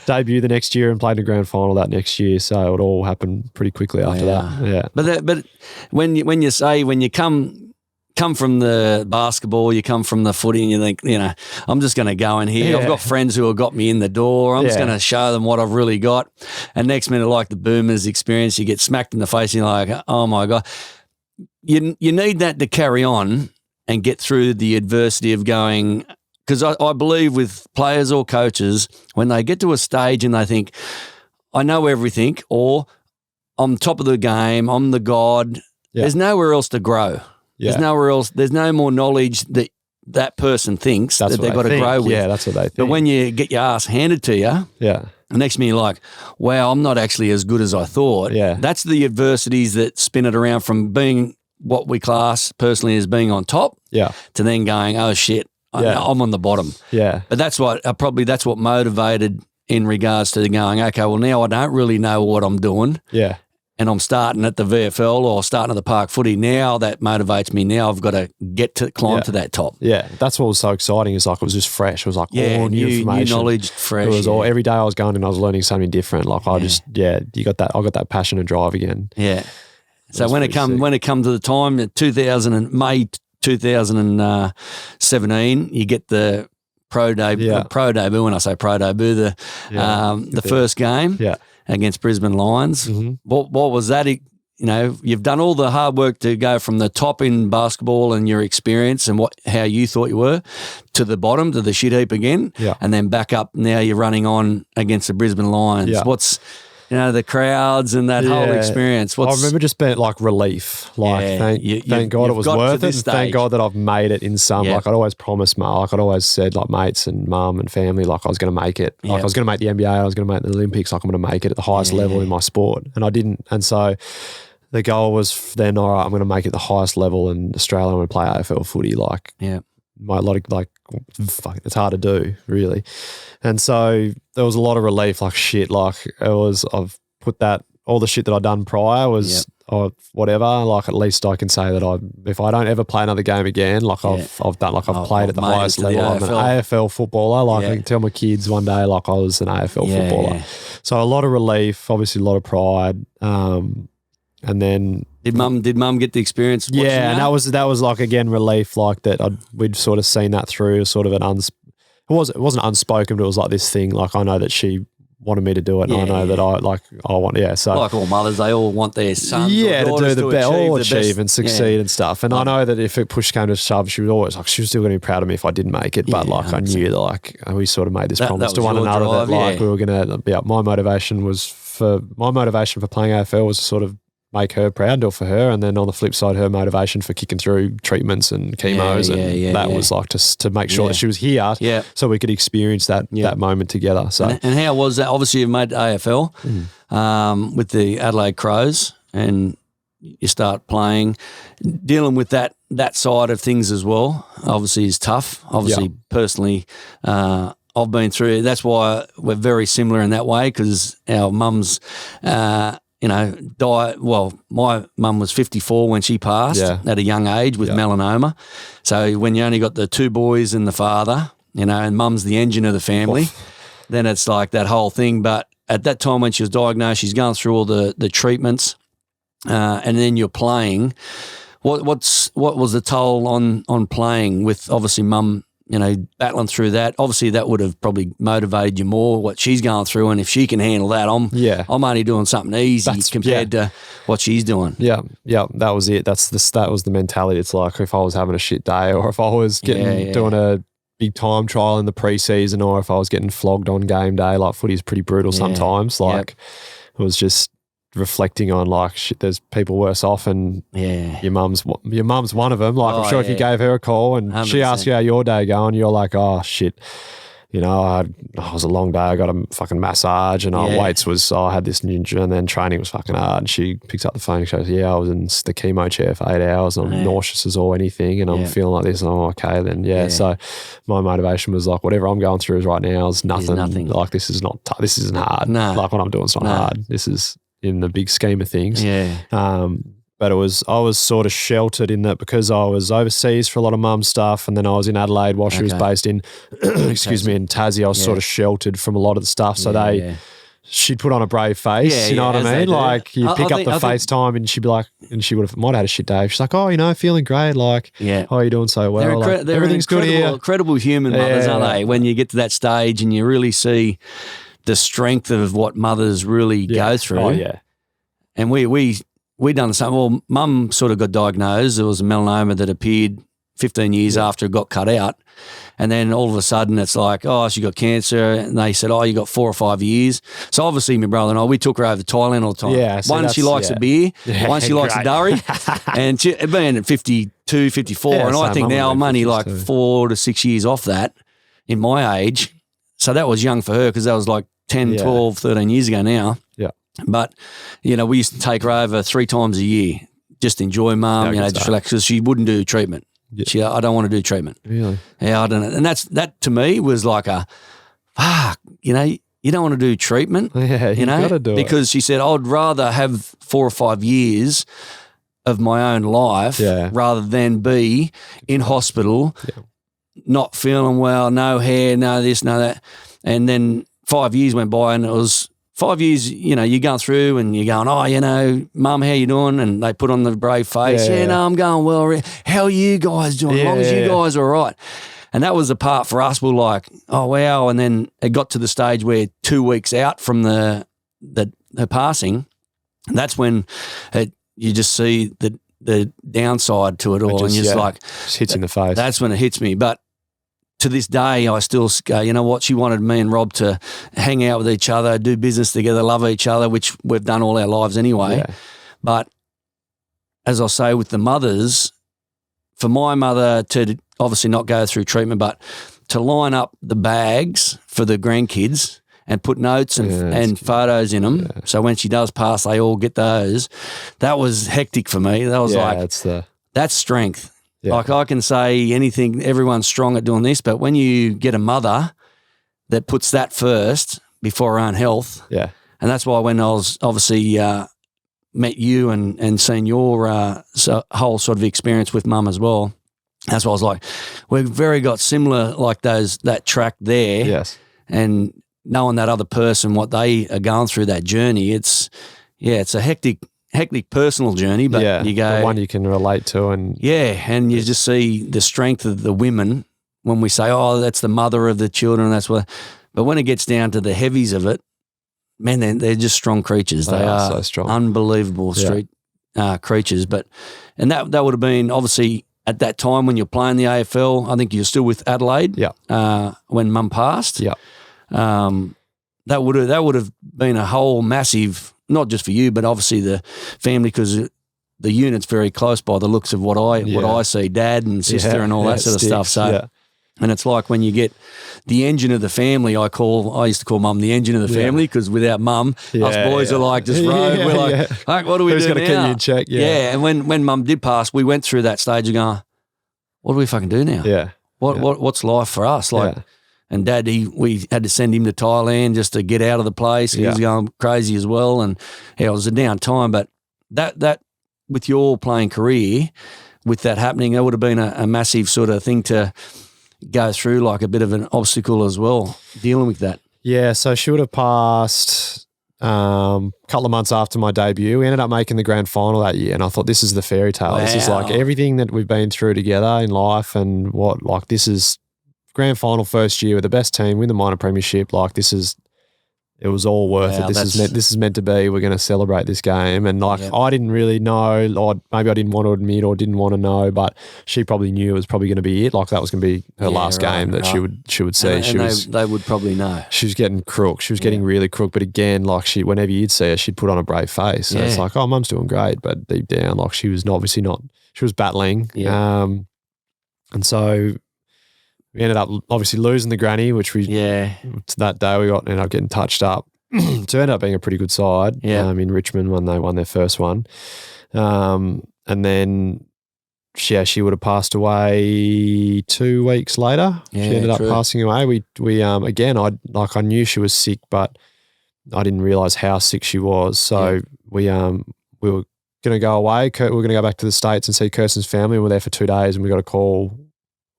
debuted the next year and played a grand final that next year. So it all happened pretty quickly after that. Yeah. But when you come from the basketball, you come from the footy, and you think, I'm just going to go in here. Yeah. I've got friends who have got me in the door. I'm just going to show them what I've really got. And next minute, like the Boomers experience, you get smacked in the face and you're like, oh my God. You need that to carry on and get through the adversity of going. Because I believe with players or coaches, when they get to a stage and they think, I know everything, or I'm top of the game, I'm the god, there's nowhere else to grow. Yeah. There's nowhere else. There's no more knowledge that person thinks that they've got to grow with. Yeah, that's what they think. But when you get your ass handed to you, the next minute you're like, wow, I'm not actually as good as I thought. Yeah. That's the adversities that spin it around from being what we class personally as being on top to then going, oh shit, I'm on the bottom. Yeah. But that's what motivated in regards to going, okay, well now I don't really know what I'm doing. Yeah. And I'm starting at the VFL or starting at the park footy. Now that motivates me. Now I've got to climb to that top. Yeah, that's what was so exciting. Is like it was just fresh. It was like all new information, new knowledge, fresh. It was all every day I was going and I was learning something different. Like I just I got that passion and drive again. Yeah. So when it come to the time, May 2017, you get the pro debut. Pro debut. When I say pro debut, the first game. Yeah. Against Brisbane Lions. Mm-hmm. What was that? You've done all the hard work to go from the top in basketball and your experience and how you thought you were to the bottom, to the shit heap again, and then back up. Now you're running on against the Brisbane Lions. Yeah. What's the crowds and that whole experience. I remember just being like relief. Like thank God it was worth it. And thank God that I've made it in some. Like I'd always promised, I'd always said like mates and mum and family, like I was going to make it. Like I was going to make the NBA, I was going to make the Olympics. Like I'm going to make it at the highest level in my sport, and I didn't. And so the goal was then, all right, I'm going to make it the highest level in Australia. I'm going to play AFL footy. Like it's hard to do, really. And so there was a lot of relief, like shit, like I've put that, all the shit that I'd done prior was whatever, like at least I can say that if I don't ever play another game again, like I've played at the highest level. I'm an AFL footballer. Like I can tell my kids one day, like I was an AFL footballer. Yeah. So a lot of relief, obviously a lot of pride. And then Did mum get the experience? Yeah, and that was like again relief, like that we'd sort of seen that through sort of it wasn't unspoken, but it was like this thing. Like I know that she wanted me to do it, and I know that I want. Yeah, so like all mothers, they all want their sons, or daughters to do the best and succeed and stuff. And I know that if it push came to shove, she was still going to be proud of me if I didn't make it. But like 100%. I knew that we sort of made this promise to one another that like we were going to be up. My motivation for playing AFL was to sort of make her proud, do it for her, and then on the flip side, her motivation for kicking through treatments and chemos was like to make sure that she was here, so we could experience that moment together. So and how was that? Obviously, you made AFL with the Adelaide Crows, and you start playing, dealing with that side of things as well. Obviously, is tough. Obviously, personally. I've been through. That's why we're very similar in that way, because our mums. Died. Well, my mum was 54 when she passed at a young age with melanoma. So when you only got the 2 boys and the father, and mum's the engine of the family, then it's like that whole thing. But at that time when she was diagnosed, she's going through all the treatments, and then you're playing. What was the toll on playing with obviously mum? Battling through that. Obviously, that would have probably motivated you more, what she's going through. And if she can handle that, I'm only doing something easy compared to what she's doing. Yeah, that was it. That was the mentality. It's like if I was having a shit day, or if I was doing a big time trial in the preseason or if I was getting flogged on game day. Like footy's pretty brutal sometimes. Like it was just reflecting on like shit, there's people worse off, and your mum's one of them. Like I'm sure if you gave her a call and 100%. She asked you how your day going, you're like, oh shit, you know, it was a long day. I got a fucking massage and weights was, I had this ninja, and then training was fucking hard. And she picks up the phone and goes, I was in the chemo chair for 8 hours and I'm nauseous as all anything, and I'm feeling like this, and I'm okay then. So my motivation was like, whatever I'm going through right now is nothing. Like this is not, this isn't hard. No. Like what I'm doing is not hard. This is in the big scheme of things. But I was sort of sheltered in that because I was overseas for a lot of mum's stuff, and then I was in Adelaide while she was based in, in Tassie. I was sort of sheltered from a lot of the stuff. So she'd put on a brave face, you know what I mean? Like you pick up the FaceTime and she'd be like, and she might have had a shit day. She's like, oh, you know, feeling great. Like, how are you doing so well? They're everything's good here. Incredible human mothers, aren't they? When you get to that stage and you really see the strength of what mothers really go through. Oh, yeah. And we done the same. Well, mum sort of got diagnosed. There was a melanoma that appeared 15 years after it got cut out. And then all of a sudden it's like, oh, she got cancer. And they said, oh, you got 4 or 5 years. So obviously my brother and I, we took her over to Thailand all the time. Yeah, one, she likes a beer. One, she likes a durry. And she, being at 52, 54. And I think now I'm only like 4 to 6 years off that in my age. So that was young for her because that was like 10, 12, 13 years ago now. Yeah. But, you know, we used to take her over 3 times a year, just enjoy mum, you know, just relax, because she wouldn't do treatment. Yeah. I don't want to do treatment. Really? Yeah, I don't know. And that to me was like a, fuck, you know, you don't want to do treatment. Yeah, you know, gotta do because she said, I'd rather have 4 or 5 years of my own life rather than be in hospital, not feeling well, no hair, no this, no that. And then 5 years went by and it was 5 years, you know, you're going through and you're going, oh, you know, mum, how you doing? And they put on the brave face. No, I'm going well. How are you guys doing? As long as you guys are all right. And that was the part for us. We're like, oh, wow. And then it got to the stage where 2 weeks out from her passing, and that's when you just see the downside to it all. And you're just like. Just hits in the face. That's when it hits me. But to this day, I still go, you know what, she wanted me and Rob to hang out with each other, do business together, love each other, which we've done all our lives anyway. Yeah. But as I say with the mothers, for my mother to obviously not go through treatment, but to line up the bags for the grandkids and put notes and photos in them. Yeah. So when she does pass, they all get those. That was hectic for me. That was that's strength. Yeah. Like I can say anything, everyone's strong at doing this, but when you get a mother that puts that first before her own health, and that's why when I was obviously met you and seen your whole sort of experience with mum as well, that's why I was like, we've very got similar like that track there. Yes. And knowing that other person, what they are going through that journey, it's a hectic personal journey, but you go, the one you can relate to, and and you just see the strength of the women when we say, oh, that's the mother of the children, that's what. But when it gets down to the heavies of it, man, they're just strong creatures. They are so strong, unbelievable creatures. But that would have been obviously at that time when you're playing the AFL. I think you're still with Adelaide. When Mum passed. That would have been a whole massive. Not just for you, but obviously the family, because the unit's very close by the looks of what I see, dad and sister and all that sort of stuff. So, and it's like when you get the engine of the family, I used to call mum the engine of the family, because without mum, us boys are like just rogue. We're like, hey, what do we do now? Who's going to keep you in check? And when mum did pass, we went through that stage of going, what do we fucking do now? What's life for us? Like. And Dad, we had to send him to Thailand just to get out of the place. He was going crazy as well, and it was a down time. But that with your playing career, with that happening, that would have been a massive sort of thing to go through, like a bit of an obstacle as well, dealing with that. Yeah, so she would have passed a couple of months after my debut. We ended up making the grand final that year, and I thought, this is the fairy tale. Wow. This is like everything that we've been through together in life, and this is grand final first year with the best team, win the minor premiership. Like this is it was all worth it. This is meant to be. We're going to celebrate this game. And I didn't really know, or maybe I didn't want to admit or didn't want to know, but she probably knew it was probably going to be it. Like that was going to be her last game that she would see. They would probably know. She was getting crook. She was getting really crook. But again, like whenever you'd see her, she'd put on a brave face. So it's like, oh, Mum's doing great. But deep down, like she was obviously not. She was battling. Yeah. And so we ended up obviously losing the granny, which that day we ended up getting touched up. So it ended up being a pretty good side in Richmond when they won their first one. And then she would have passed away 2 weeks later. She ended up passing away. We again, I knew she was sick, but I didn't realise how sick she was. So we were going to go away. We were going to go back to the States and see Kirsten's family. We were there for 2 days and we got a call.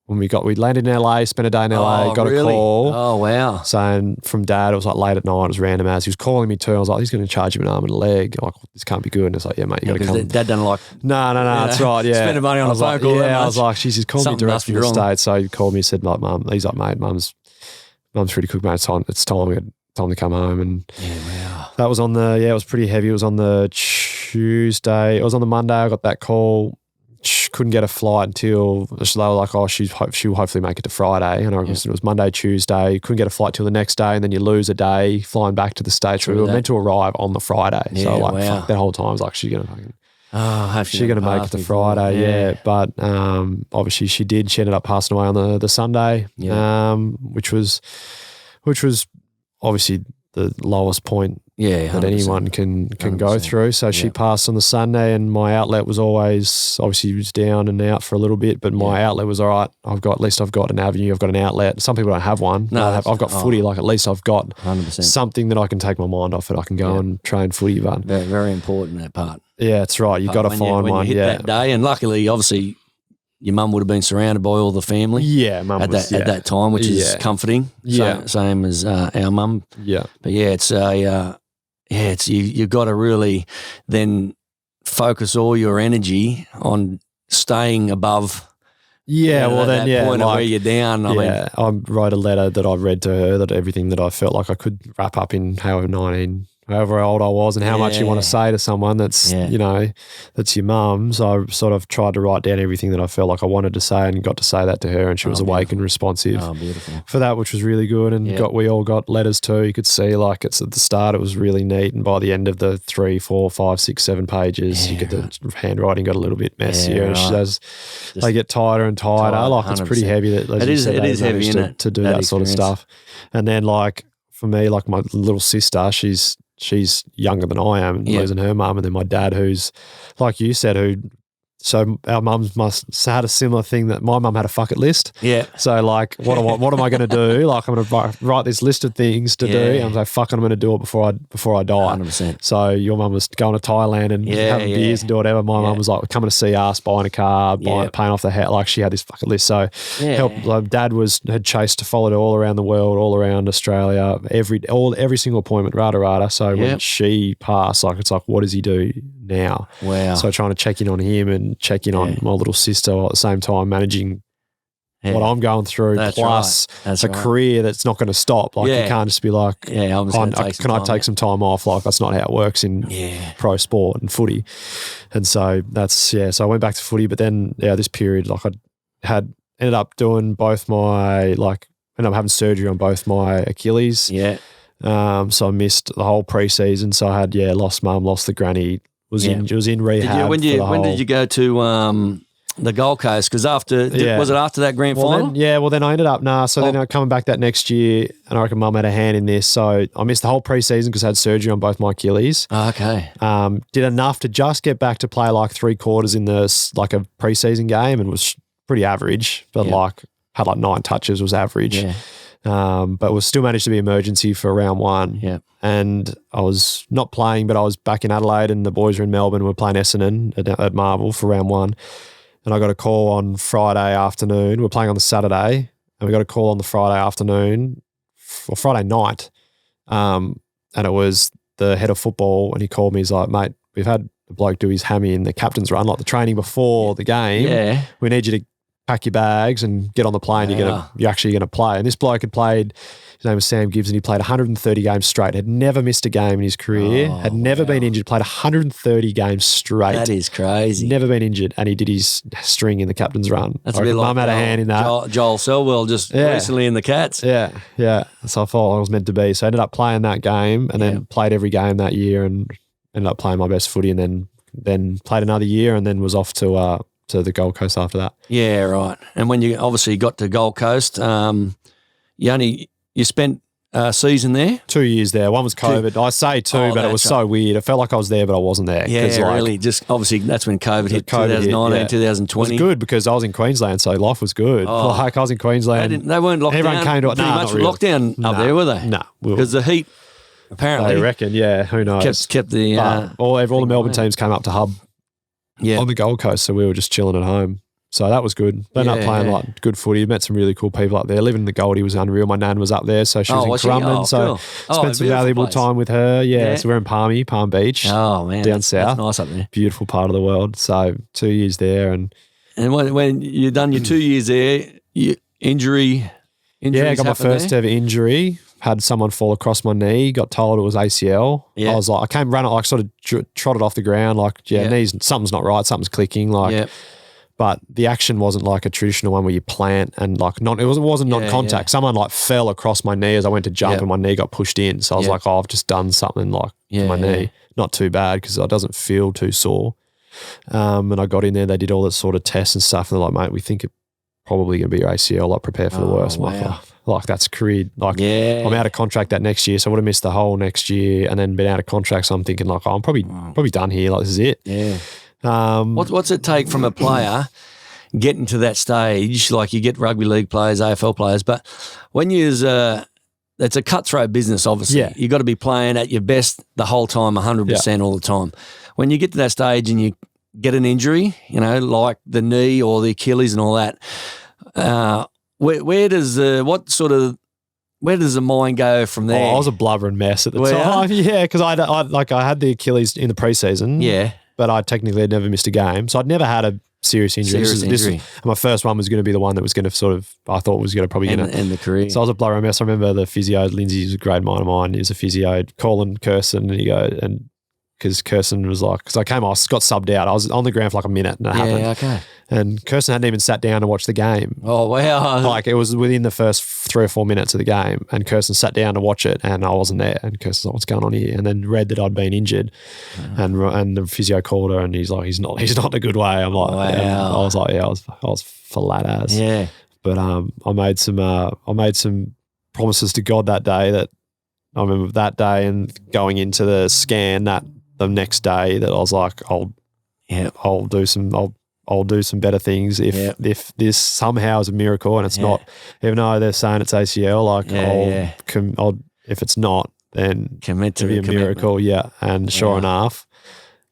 When we landed in LA, spent a day in LA, got a call. Oh, wow. Saying from Dad, it was like late at night, it was random as. He was calling me too. I was like, he's going to charge him an arm and a leg. I'm like, this can't be good. And it's like, yeah, mate, you got to come. Dad doesn't like. No, that's right, yeah. Spending money on a phone call. Yeah, I was like, she's called me direct from the States. So he called me and said, like, Mum, he's like, mate, Mum's really cooked, mate. It's time to come home. And wow. That was on it was pretty heavy. It was on the Tuesday. It was on the Monday. I got that call. Couldn't get a flight until they were like, oh, she'll hopefully make it to Friday. And I reckon it was Monday, Tuesday. Couldn't get a flight till the next day, and then you lose a day flying back to the States. We were meant to arrive on the Friday. So fuck, that whole time I was like, she's gonna make it to Friday. Yeah. But obviously she did. She ended up passing away on the Sunday. Which was obviously the lowest point that anyone can go through. So she passed on the Sunday, and my outlet was always obviously was down and out for a little bit, but my outlet was all right. I've got an avenue. I've got an outlet. Some people don't have one. No, I've got footy. Like at least I've got 100%. Something that I can take my mind off it. I can go and train footy. But very, very important, that part. Yeah, that's right. You got to find one. When you hit that day, and luckily, obviously, your mum would have been surrounded by all the family. Yeah, mum at that time, which is comforting. Same as our mum. Yeah, but you've got to really then focus all your energy on staying above. Point of where you're down. I wrote a letter that I read to her, that everything that I felt like I could wrap up in however old I was, and how much you want to say to someone that's that's your mum. So I sort of tried to write down everything that I felt like I wanted to say, and got to say that to her, and she was awake and responsive for that, which was really good. And we all got letters too. You could see, like, it's at the start it was really neat, and by the end of the 3, 4, 5, 6, 7 pages, you get the handwriting got a little bit messier. And they get tighter and tighter. Like 100%. It's pretty heavy. It is heavy to do that sort of stuff. And then, like, for me, like my little sister, she's younger than I am, and losing her mum, and then my dad, who's like you said, so our mums must had a similar thing, that my mum had a fuck it list. Yeah. So like, what am I going to do? Like, I'm going to write this list of things to do. And I'm like, fuck it, I'm going to do it before I die. 100%. So your mum was going to Thailand and having beers and do whatever. My mum was like coming to see us, buying a car, paying off the house. Like, she had this fucking list. So Dad had followed her all around the world, all around Australia, every single appointment, rada. So when she passed, like, it's like, what does he do now? Wow. So trying to check in on him and check in on my little sister, while at the same time managing what I'm going through, plus a career that's not going to stop. Like, you can't just be like, can I take some time off? Like, that's not how it works in pro sport and footy. And so so I went back to footy, but then this period, like, I ended up doing ended up having surgery on both my Achilles. Yeah. So I missed the whole preseason. So I had lost mum, lost the granny. Was in rehab. When did you go to the Gold Coast? Because was it after that grand final? Then I ended up then I coming back that next year, and I reckon mum had a hand in this. So I missed the whole preseason because I had surgery on both my Achilles. Oh, okay. Did enough to just get back to play like 3/4 in a preseason game, and was pretty average, but had 9 touches, was average. Yeah. But was still managed to be emergency for round 1. Yeah. And I was not playing, but I was back in Adelaide, and the boys were in Melbourne. We were playing Essendon at Marvel for round 1. And I got a call on Friday afternoon. We were playing on the Saturday, and we got a call on the Friday afternoon, or Friday night. And it was the head of football, and he called me. He's like, mate, we've had the bloke do his hammy in the captain's run, like the training before the game. Yeah. We need you to pack your bags and get on the plane. You're actually going to play. And this bloke had played. His name was Sam Gibbs, and he played 130 games straight. Had never missed a game in his career. Had never been injured. Played 130 games straight. That is crazy. Never been injured, and he did his string in the captain's run. That's a bit like Mum had a hand in that. Joel Selwell just recently in the Cats. Yeah. So I thought I was meant to be. So I ended up playing that game, and then played every game that year, and ended up playing my best footy, and then played another year, and then was off to the Gold Coast after that. Yeah, right. And when you obviously got to Gold Coast, you spent a season there? 2 years there. One was COVID. I say two, but it was so weird. It felt like I was there, but I wasn't there. Yeah, really. Just obviously that's when COVID hit, 2019, 2020. It was good because I was in Queensland, so life was good. I was in Queensland. They weren't locked Everyone down. Came to it. Pretty much lockdown up there, were they? No. Because the heat, apparently. They reckon, who knows. Kept the... all the Melbourne teams came up to Hub on the Gold Coast, so we were just chilling at home. So that was good. They ended up playing like good footy. Met some really cool people up there. Living in the Goldie was unreal. My nan was up there, so she was in Currumbin. So spent some valuable time with her. Yeah, so we're in Palm Beach. Oh man, down south. That's nice up there. Beautiful part of the world. So 2 years there, and when you done your 2 years there, injury. I got my first ever injury. Had someone fall across my knee. Got told it was ACL. Yeah. I was like, I came running, like sort of trotted off the ground, like knees. Something's not right. Something's clicking. Like. Yeah. But the action wasn't like a traditional one where you plant and like it wasn't non-contact. Someone like fell across my knee as I went to jump and my knee got pushed in. So I was like, I've just done something like to my knee. Not too bad because it doesn't feel too sore. And I got in there, they did all that sort of tests and stuff. And they're like, mate, we think it's probably going to be your ACL, like prepare for the worst. Wow. Like that's career. Like I'm out of contract that next year. So I would have missed the whole next year and then been out of contract. So I'm thinking like, I'm probably done here. Like this is it. Yeah. What's it take from a player getting to that stage? Like you get rugby league players, AFL players, but when it's a cutthroat business, obviously. Yeah. You got to be playing at your best the whole time, 100% all the time. When you get to that stage and you get an injury, like the knee or the Achilles and all that, where does the mind go from there? I was a blubbering mess at the time. Yeah, because I had the Achilles in the preseason. Yeah. But I technically had never missed a game. So I'd never had a serious injury. My first one was going to be the one that was going to I thought was going to probably end the career. So I was a blurry mess. I remember the physio, Lindsay, was a great mate of mine. He was a physio, calling Kirsten, and because Kirsten was like, because I got subbed out. I was on the ground for like a minute and it happened. Okay. And Kirsten hadn't even sat down to watch the game. Oh, wow. Like it was within the first 3 or 4 minutes of the game and Kirsten sat down to watch it and I wasn't there. And Kirsten's like, what's going on here? And then read that I'd been injured and the physio called her and he's like, he's not in a good way. I'm like, wow. I was like, I was flat as. Yeah. But I made some promises to God that day that I remember that day and going into the scan that the next day that I was like, I'll do some better things if this somehow is a miracle and it's not, even though they're saying it's ACL, like if it's not, then commit to be a miracle. Yeah. And sure enough,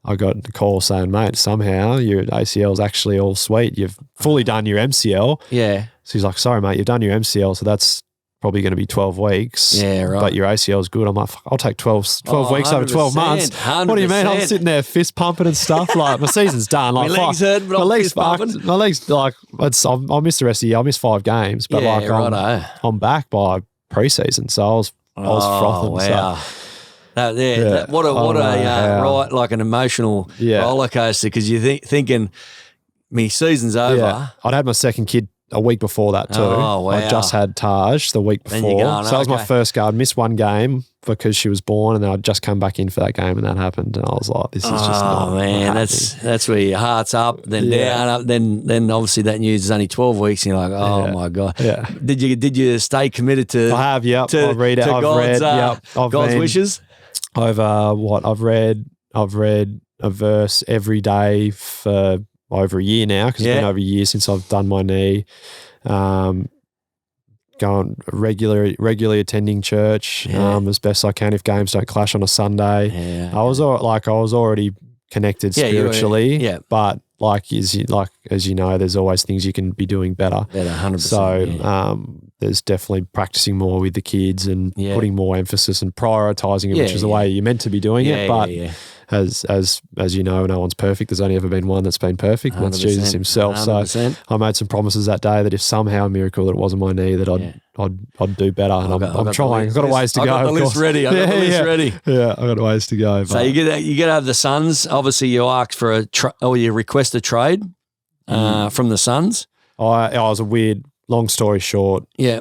I got the call saying, mate, somehow your ACL is actually all sweet. You've fully done your MCL. Yeah. So he's like, sorry, mate, you've done your MCL. So that's probably going to be 12 weeks. Yeah, right. But your ACL is good. I'm like, I'll take 12 weeks over 12 months. 100%. What do you mean? I'm sitting there fist pumping and stuff. Like my season's done. Like my legs hurt, but I'm fist pumping. My legs, like, I'll miss the rest of the year. I'll miss 5 games. But I'm back by preseason. So I was frothing. Wow. What a right, like an emotional roller coaster because you're thinking, me season's over. Yeah. I'd had my second kid a week before that too. Oh, wow. I just had Taj the week before. So that was my first go. I'd missed one game because she was born and then I'd just come back in for that game and that happened. And I was like, this is just not man, that's where your heart's up, then down, up, then obviously that news is only 12 weeks and you're like, oh my God. Yeah. Did you stay committed to I have, yep. I've read God's wishes? I've read a verse every day for over a year now because it's been over a year since I've done my knee. Going regularly attending church as best I can if games don't clash on a Sunday. Yeah. I was already connected spiritually, but as you know, there's always things you can be doing better. 100%. So there's definitely practicing more with the kids and putting more emphasis and prioritising it, which is the way you're meant to be doing it. But as you know, no one's perfect. There's only ever been one that's been perfect, and that's Jesus himself. 100%. So I made some promises that day that if somehow a miracle that it wasn't my knee, that I'd do better. And I'm trying. I've got a ways to go. I've got the list ready. I've got the list ready. Yeah, I've got a ways to go. So you get over the Suns. Obviously, you ask for or you request a trade from the Suns. I was a weird. Long story short. Yeah.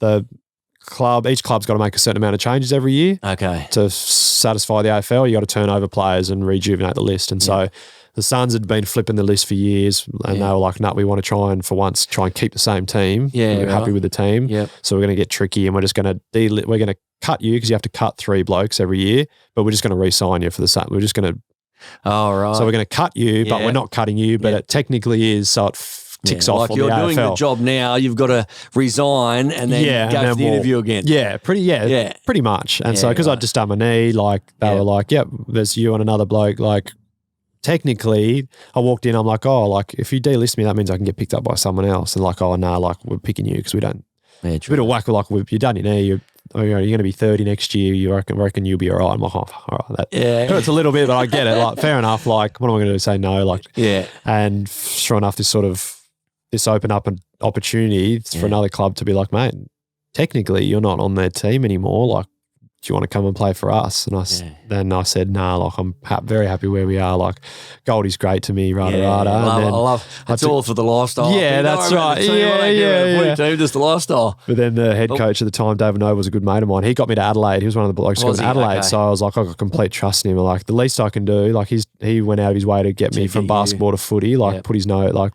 Each club's got to make a certain amount of changes every year. Okay. To satisfy the AFL, you got to turn over players and rejuvenate the list. And so the Suns had been flipping the list for years, and they were like, "No, we want to try and keep the same team. Yeah, we're happy with the team. Yeah. So we're going to get tricky, and we're just going to cut you because you have to cut 3 blokes every year, but we're just going to re-sign you for the Suns. We're just going to. Oh right. So we're going to cut you, but we're not cutting you. But it technically is so it ticks off. Like on you're the doing AFL. the job now, you've got to resign and then go for the interview again. Yeah, pretty much. And so because I just done my knee, like they were like, "Yep, there's you and another bloke." Like technically, I walked in, I'm like, "Oh, like if you delist me, that means I can get picked up by someone else." And like, "Oh no, like we're picking you because we don't." Yeah, true. A bit of whack, like you're done your knee. You're going to be 30 next year. You reckon you'll be all right? I'm like, "Oh, all right." That hurts a little bit, but I get it. Like fair enough. Like what am I going to do? Say no? Like And sure enough, this opened up an opportunity for another club to be like, "Mate, technically you're not on their team anymore. Like, do you want to come and play for us?" And then I said, "Nah, like I'm very happy where we are. Like Goldie's great to me, rada. I love it's all for the lifestyle. Yeah, that's right. Team, just the lifestyle." But then the head coach at the time, David Noble, was a good mate of mine. He got me to Adelaide. He was one of the blokes who got me to Adelaide. Okay. So I was like, I got complete trust in him. Like the least I can do, like he went out of his way to get me from basketball to footy, like put his note, like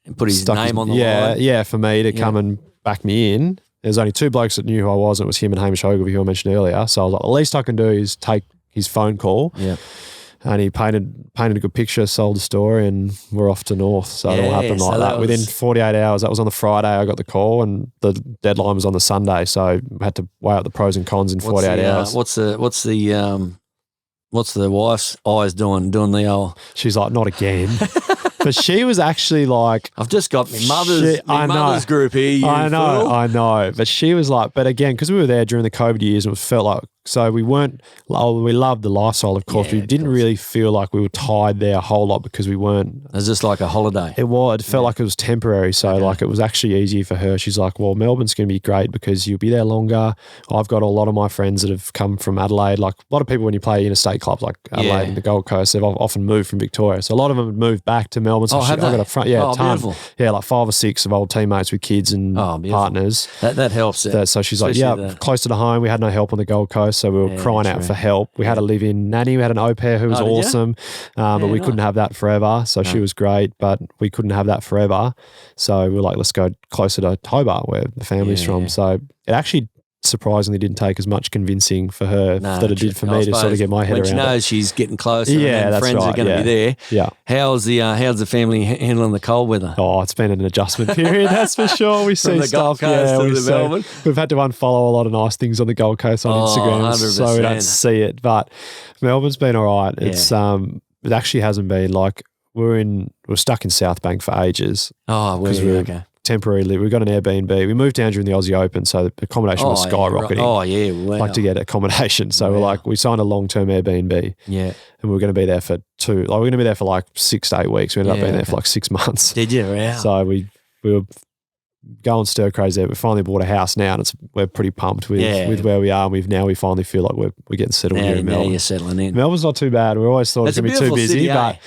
and put his name on the line. Yeah, for me to come and back me in. There's only 2 blokes that knew who I was, and it was him and Hamish Ogilvie, who I mentioned earlier. So I was like, the least I can do is take his phone call. Yeah. And he painted a good picture, sold the story, and we're off to North. So it all happened like that. Within 48 hours, that was on the Friday, I got the call, and the deadline was on the Sunday. So I had to weigh up the pros and cons in 48 hours. What's the wife's eyes doing the old? She's like, not again. But she was actually like, I've just got my mother's group here. I know. But she was like, but again, because we were there during the COVID years, and it felt like, so we weren't, we loved the lifestyle, of course. We didn't really feel like we were tied there a whole lot because we weren't. It was just like a holiday. It was. It felt like it was temporary. So like it was actually easier for her. She's like, well, Melbourne's going to be great because you'll be there longer. I've got a lot of my friends that have come from Adelaide. Like a lot of people when you play interstate clubs like Adelaide and the Gold Coast, they've often moved from Victoria. So a lot of them have moved back to Melbourne. So have they? I got a front, a ton. Beautiful. Yeah, like 5 or 6 of old teammates with kids and partners. That helps. So she's like, closer to home. We had no help on the Gold Coast, so we were crying out for help. We had a live-in nanny. We had an au pair who was awesome, but we couldn't have that forever. So she was great, but we couldn't have that forever. So we were like, let's go closer to Hobart, where the family's from. So it actually surprisingly didn't take as much convincing for her that it did for me to sort of get my head around it. When she knows she's getting closer and that's friends are going to be there. Yeah. How's the family handling the cold weather? Oh, it's been an adjustment period, that's for sure. We see the stuff. Gold Coast to Melbourne. We've had to unfollow a lot of nice things on the Gold Coast on Instagram 100%. so we don't see it. But Melbourne's been all right. It's it actually hasn't been like we're stuck in South Bank for ages. Oh, okay. Temporarily, we got an Airbnb. We moved down during the Aussie Open, so the accommodation was skyrocketing. Wow. Like to get accommodation. So we're like, we signed a long-term Airbnb. Yeah. And we were going to be there for we're going to be there for like 6 to 8 weeks. We ended up being there for like 6 months. Did you? Wow. So we were going stir crazy. We finally bought a house now, and we're pretty pumped with where we are. And we finally feel like we're getting settled here in Melbourne. Now you're settling in. Melbourne's not too bad. We always thought it was going to be too busy, but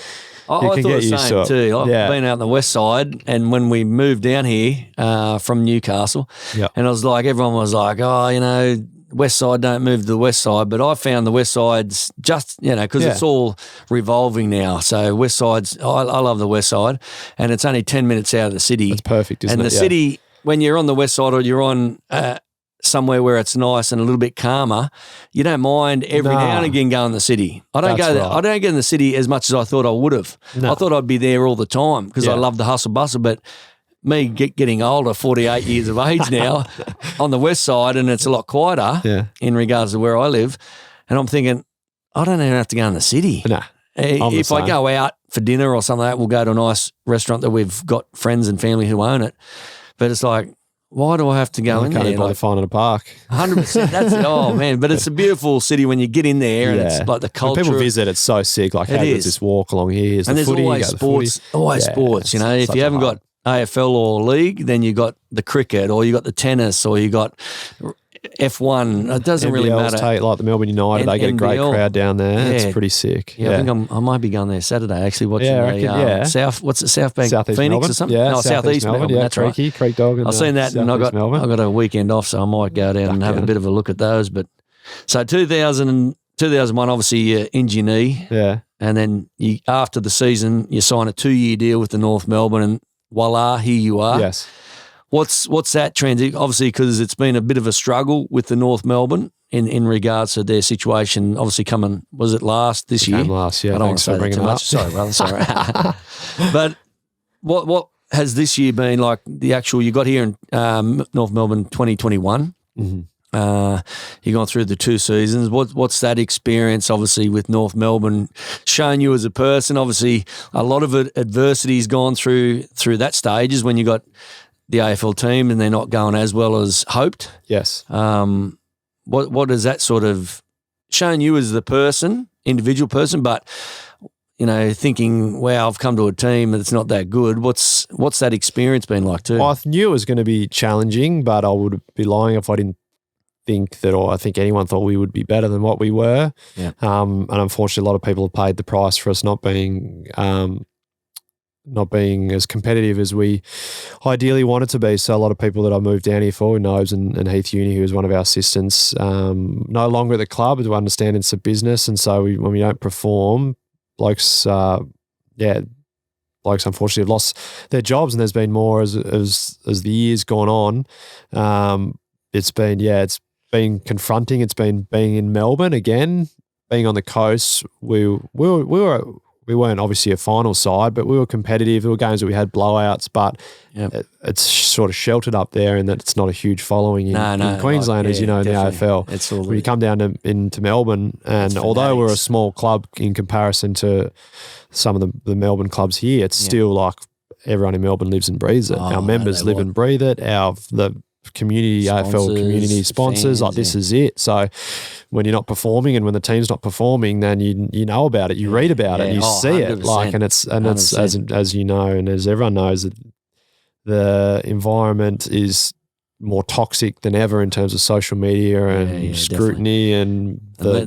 I thought the same too. I've been out on the west side, and when we moved down here from Newcastle, and I was like, everyone was like, west side, don't move to the west side. But I found the west side's just, because it's all revolving now. So west side's, I love the west side, and it's only 10 minutes out of the city. It's perfect, isn't it? And the city, when you're on the west side or you're on somewhere where it's nice and a little bit calmer, you don't mind every now and again going to the city. I don't go there. I don't get in the city as much as I thought I would have. No. I thought I'd be there all the time because I love the hustle bustle, but me getting older, 48 years of age now, on the west side, and it's a lot quieter in regards to where I live, and I'm thinking, I don't even have to go in the city. Nah, if I go out for dinner or something like that, we'll go to a nice restaurant that we've got friends and family who own it, but it's like, why do I have to go in there? Can't bother finding a park. 100%. That's it. Oh man, but it's a beautiful city when you get in there, and it's like the culture. When people visit, it's so sick. Like, hey, there's this walk along here. And there's always sports. Always sports. You know, if you haven't got AFL or league, then you got the cricket, or you got the tennis, or you got F1. It doesn't really matter. Like the Melbourne United, they get a great crowd down there. Yeah. It's pretty sick. Yeah, I think I might be going there Saturday actually watching South. What's it, South Bank Southeast Phoenix Melbourne. or something? Yeah, no, Southeast Melbourne. Yeah, that's Creaky, right. Creek Dog. I've seen that, and I got a weekend off, so I might go down and have a bit of a look at those. But so 2001, obviously you injure your knee. Yeah, and then after the season, you sign a 2-year deal with the North Melbourne, and voila, here you are. Yes. What's that transition? Obviously, because it's been a bit of a struggle with the North Melbourne in regards to their situation. Obviously, was it this year? Last, yeah. I don't want to say that too much. Sorry, brother. Sorry. But what has this year been like? The actual you got here in North Melbourne 2021. Mm-hmm. You've gone through the 2 seasons. What's that experience, obviously, with North Melbourne showing you as a person? Obviously, a lot of adversity's gone through that stage is when you got the AFL team and they're not going as well as hoped. Yes. What is that sort of showing you as the person, individual person, but you know, thinking, wow, I've come to a team that's not that good. What's that experience been like too? Well, I knew it was going to be challenging, but I would be lying if I didn't think that, or I think anyone thought we would be better than what we were. Yeah. And unfortunately, a lot of people have paid the price for us not being as competitive as we ideally wanted to be. So a lot of people that I moved down here for, Nobes and Heath Uni, who was one of our assistants, no longer at the club, to understand it's a business. And so when we don't perform, blokes unfortunately have lost their jobs, and there's been more as the years gone on. It's been confronting. It's been being in Melbourne again, being on the coast. We weren't obviously a final side, but we were competitive. There were games that we had blowouts, but it's sort of sheltered up there in that it's not a huge following in Queensland, as you know, in the AFL. When you come down into Melbourne, and although we're a small club in comparison to some of the Melbourne clubs here, it's still like everyone in Melbourne lives and breathes it. Our members live and breathe it. The community, AFL community sponsors, fans, this is it. So when you're not performing and when the team's not performing, then you know about it, you read about it, and you see 100%. It. It's as you know, and as everyone knows, that the environment is more toxic than ever in terms of social media and scrutiny, definitely. And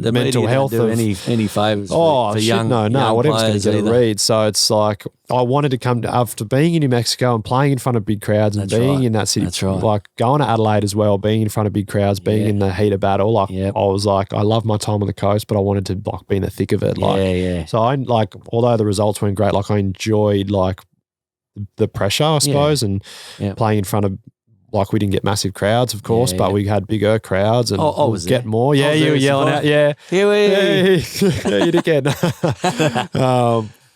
the mental health don't do of any favours for young whatever's going to get a read. So it's like I wanted to come after being in New Mexico and playing in front of big crowds and being in that city. That's right. Like going to Adelaide as well, being in front of big crowds, being in the heat of battle. I was like, I love my time on the coast, but I wanted to be in the thick of it. So I although the results weren't great, I enjoyed the pressure, I suppose, and playing in front of. We didn't get massive crowds, of course, but we had bigger crowds and we'll get more. Yeah, you were yelling out. Yeah. Here we yeah, you did again.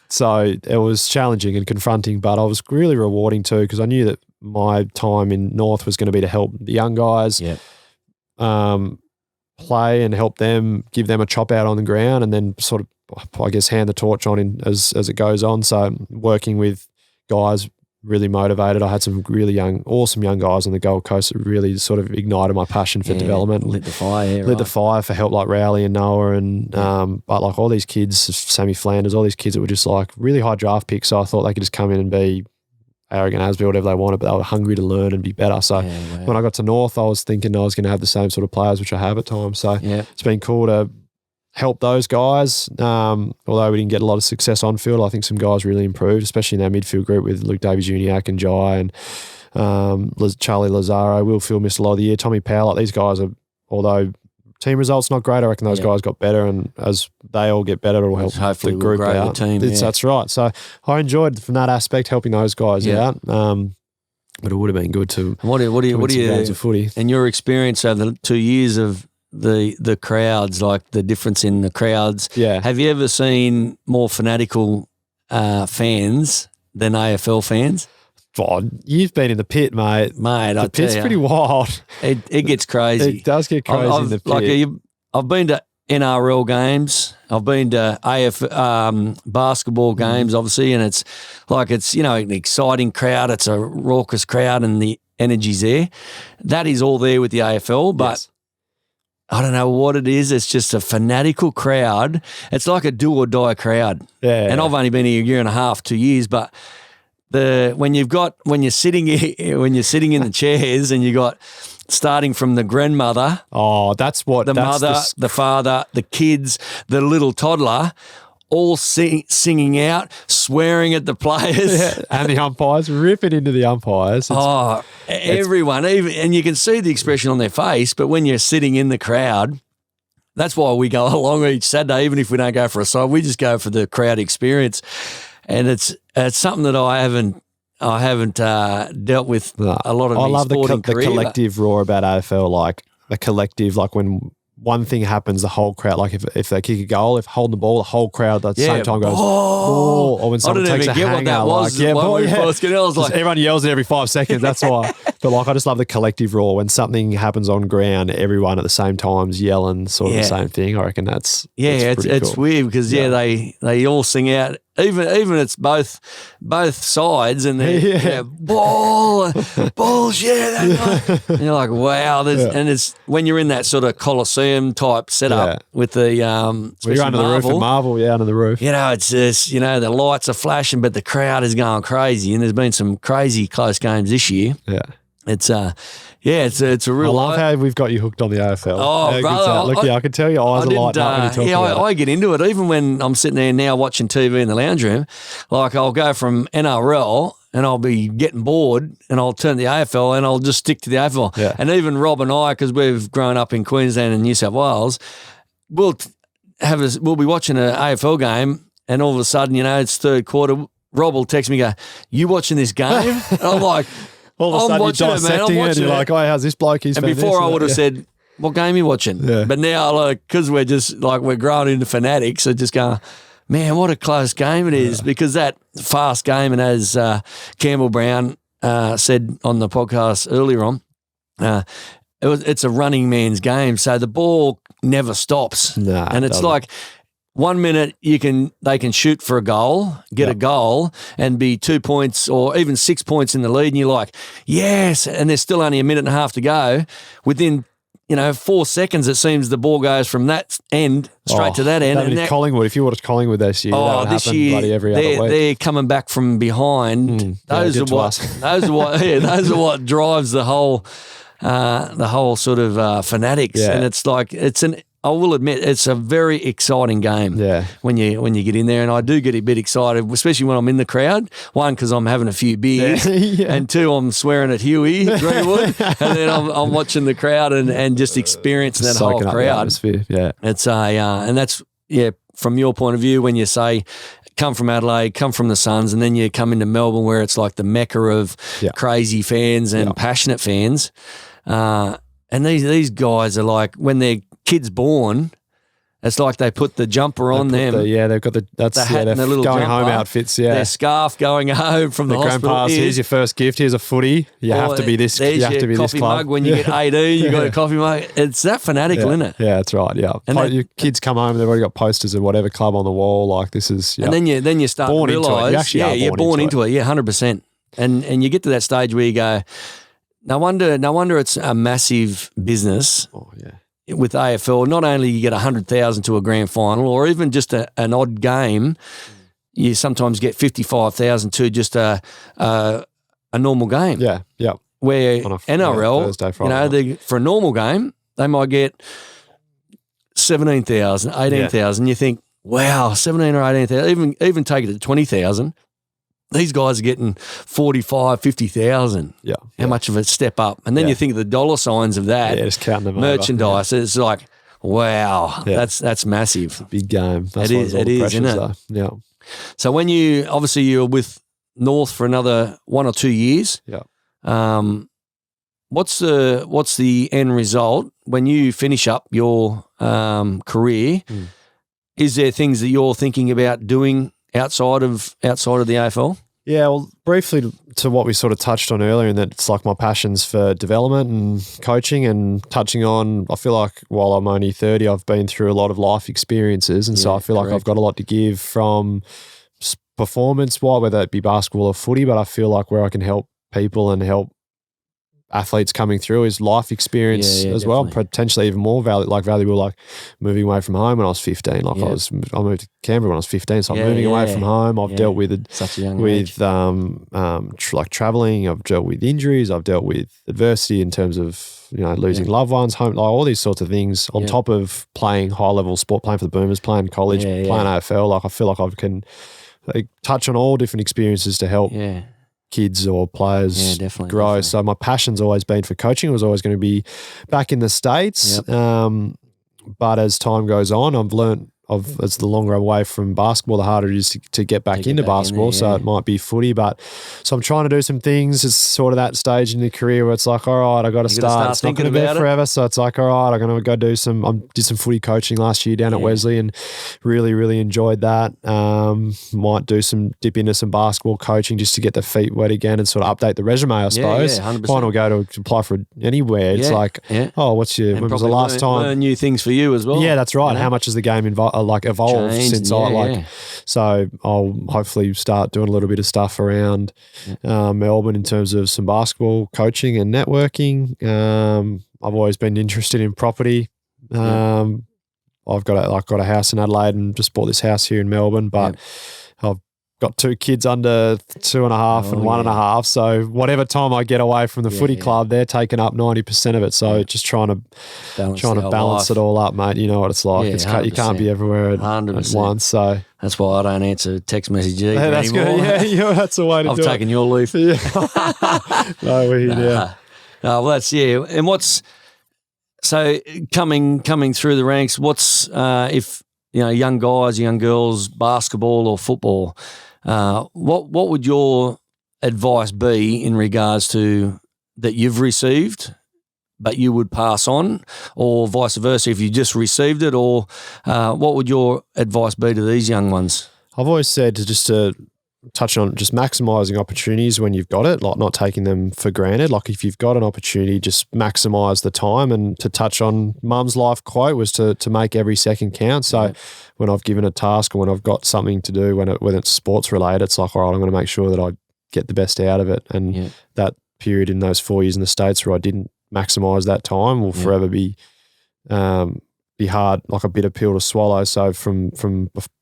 So it was challenging and confronting, but I was really rewarding too, because I knew that my time in North was going to be to help the young guys play and help them, give them a chop out on the ground, and then sort of, I guess, hand the torch on as it goes on. So working with guys really motivated. I had some really awesome young guys on the Gold Coast that really sort of ignited my passion for development. Lit the fire. The fire for help like Rowley and Noah and but all these kids, Sammy Flanders, all these kids that were just really high draft picks. So I thought they could just come in and be arrogant as, be whatever they wanted, but they were hungry to learn and be better. So when I got to North, I was thinking I was going to have the same sort of players, which I have at times. So it's been cool to help those guys. Although we didn't get a lot of success on field, I think some guys really improved, especially in our midfield group with Luke Davies-Uniacke and Jai and Charlie Lazaro. Will Phil missed a lot of the year. Tommy Powell. These guys are, although team results not great, I reckon those guys got better, and as they all get better, it'll help hopefully the group out. The team, That's right. So I enjoyed from that aspect helping those guys out. But it would have been good to. What do you footy? And your experience over the 2 years of the crowds, the difference in the crowds. Yeah. Have you ever seen more fanatical fans than AFL fans? God, you've been in the pit, mate. The pit's pretty wild. It gets crazy. It does get crazy in the pit. I've been to NRL games. I've been to basketball games, obviously, and it's an exciting crowd. It's a raucous crowd, and energy's there. That is all there with the AFL, but Yes. I don't know what it is. It's just a fanatical crowd. It's like a do or die crowd. Yeah. And I've only been here a year and a half, 2 years, but when you're sitting in the chairs and you got starting from the grandmother, that's the mother, the father, the kids, the little toddler, all singing out, swearing at the players. And the umpires, ripping into the umpires. Everyone, and you can see the expression on their face, but when you're sitting in the crowd, that's why we go along each Saturday, even if we don't go for a side, we just go for the crowd experience. And it's something that I haven't dealt with a lot of. I love the collective roar about AFL, like the collective, like when one thing happens, the whole crowd, like if they kick a goal, if holding the ball, the whole crowd at the same time goes, oh, or when someone takes a hanger, what that was, like, I was like, everyone yells it every 5 seconds, that's why. But like, I just love the collective roar. When something happens on ground, everyone at the same time's yelling sort of the same thing. I reckon that's it's cool. weird because they all sing out. Even it's both sides, and they're balls, and you're like, wow. And it's when you're in that sort of Coliseum type setup with the you're under the roof at Marvel, under the roof. It's just the lights are flashing, but the crowd is going crazy, and there's been some crazy close games this year. Yeah. It's it's a real. I love how we've got you hooked on the AFL. Oh, brother! Look, I can tell your eyes are lighting up when you talk about it. I get into it even when I'm sitting there now watching TV in the lounge room. Like I'll go from NRL and I'll be getting bored and I'll turn to the AFL and I'll just stick to the AFL. Yeah. And even Rob and I, because we've grown up in Queensland and New South Wales, we'll be watching an AFL game and all of a sudden, it's third quarter. Rob will text me, go, "You watching this game?" And I'm like. All of a sudden, you're dissecting it, and you're like, how's this bloke? He's and before I would have said, what game are you watching? Yeah. But now, because we're just we're growing into fanatics, so just going, man, what a close game it is, because that fast game, and as Campbell Brown said on the podcast earlier on, it's a running man's game, so the ball never stops. And it's like 1 minute they can shoot for a goal, get a goal, and be 2 points or even 6 points in the lead, and you're like, yes, and there's still only a minute and a half to go. Within 4 seconds, it seems the ball goes from that end straight to that end. And Collingwood, if you watched Collingwood this year, that would happen bloody every other week. They're coming back from behind. Those are what drives the whole sort of fanatics, and it's like I will admit it's a very exciting game when you get in there, and I do get a bit excited, especially when I'm in the crowd. One, because I'm having a few beers, and two, I'm swearing at Hugh Greenwood, and then I'm watching the crowd and just experiencing that whole crowd. It's and that's from your point of view when you say come from Adelaide, come from the Suns, and then you come into Melbourne where it's like the mecca of crazy fans and passionate fans. And these guys are like, when their kid's born, it's like they put the jumper on them. They've got the hat and the little going home outfits. Their scarf going home from the hospital. Grandpa's, here's your first gift. Here's a footy. You have to be this. You have to be this club. Coffee mug when you get 18. You got a coffee mug. It's that fanatical, isn't it? Yeah, that's right. Yeah, and your kids come home. They've already got posters of whatever club on the wall. Like this is. And then you start to realise. You're born into it. Yeah, 100%. And you get to that stage where you go, no wonder it's a massive business. Oh yeah. With AFL, not only you get 100,000 to a grand final, or even just an odd game, you sometimes get 55,000 to just a normal game. Yeah, yeah. Where NRL, Thursday, Friday for a normal game, they might get 17,000, 18,000. You think, wow, 17 or 18,000. Even take it to 20,000. These guys are getting 45, 50,000. Yeah. How much of a step up? And then you think of the dollar signs of that. Yeah, just counting them merchandise. It's like, wow, that's massive. It's a big game. It is, isn't it? Though. Yeah. So when you're with North for another 1 or 2 years. Yeah. What's the end result when you finish up your career? Is there things that you're thinking about doing outside of the AFL? Yeah, well, briefly to what we sort of touched on earlier, and that it's like my passions for development and coaching, and touching on, I feel like while I'm only 30, I've been through a lot of life experiences, and so I feel like I've got a lot to give from performance-wise, whether it be basketball or footy, but I feel like where I can help people and help athletes coming through is life experience as well, potentially even more valuable, like moving away from home when I was 15. Like I moved to Canberra when I was 15, so I'm moving away from home. I've dealt with such a young age. Like traveling. I've dealt with injuries. I've dealt with adversity in terms of losing loved ones, home, like all these sorts of things. On top of playing high level sport, playing for the Boomers, playing college, playing AFL. Like I feel like I can touch on all different experiences to help. Kids or players grow. Definitely. So my passion's always been for coaching. It was always going to be back in the States. But as time goes on, I've learned as the longer I'm away from basketball, the harder it is to get back into basketball. So it might be footy, so I'm trying to do some things. It's sort of that stage in the career where it's like, all right, I got to start. It's not going to be forever. So it's like, all right, I'm going to go do some. I did some footy coaching last year down at Wesley and really, really enjoyed that. Might dip into some basketball coaching just to get the feet wet again and sort of update the resume, I suppose. 100%. Mine will go to apply for anywhere. It's like, when was the last time? Learn new things for you as well. Yeah, that's right. How much has the game evolved since so I'll hopefully start doing a little bit of stuff around Melbourne in terms of some basketball coaching and networking. I've always been interested in property. I've got a house in Adelaide and just bought this house here in Melbourne, but I've got 2 kids under 2.5 and 1.5. So whatever time I get away from the footy club, they're taking up 90% of it. So just trying to balance it all up, mate. You know what it's like. You can't be everywhere at once. So that's why I don't answer text messages anymore. That's good. Yeah, that's the way to do it. I've taken your leaf. No, weird. Well, that's And what's so coming through the ranks? What's if young guys, young girls, basketball or football? What would your advice be in regards to that you've received but you would pass on, or vice versa if you just received it, or what would your advice be to these young ones? I've always said to touch on just maximising opportunities when you've got it, like not taking them for granted. Like if you've got an opportunity, just maximise the time. And to touch on Mum's life quote was to make every second count. So when I've given a task or when I've got something to do, when it's sports related, it's like, all right, I'm going to make sure that I get the best out of it. And that period in those 4 years in the States where I didn't maximise that time will forever be hard, like a bitter pill to swallow. So from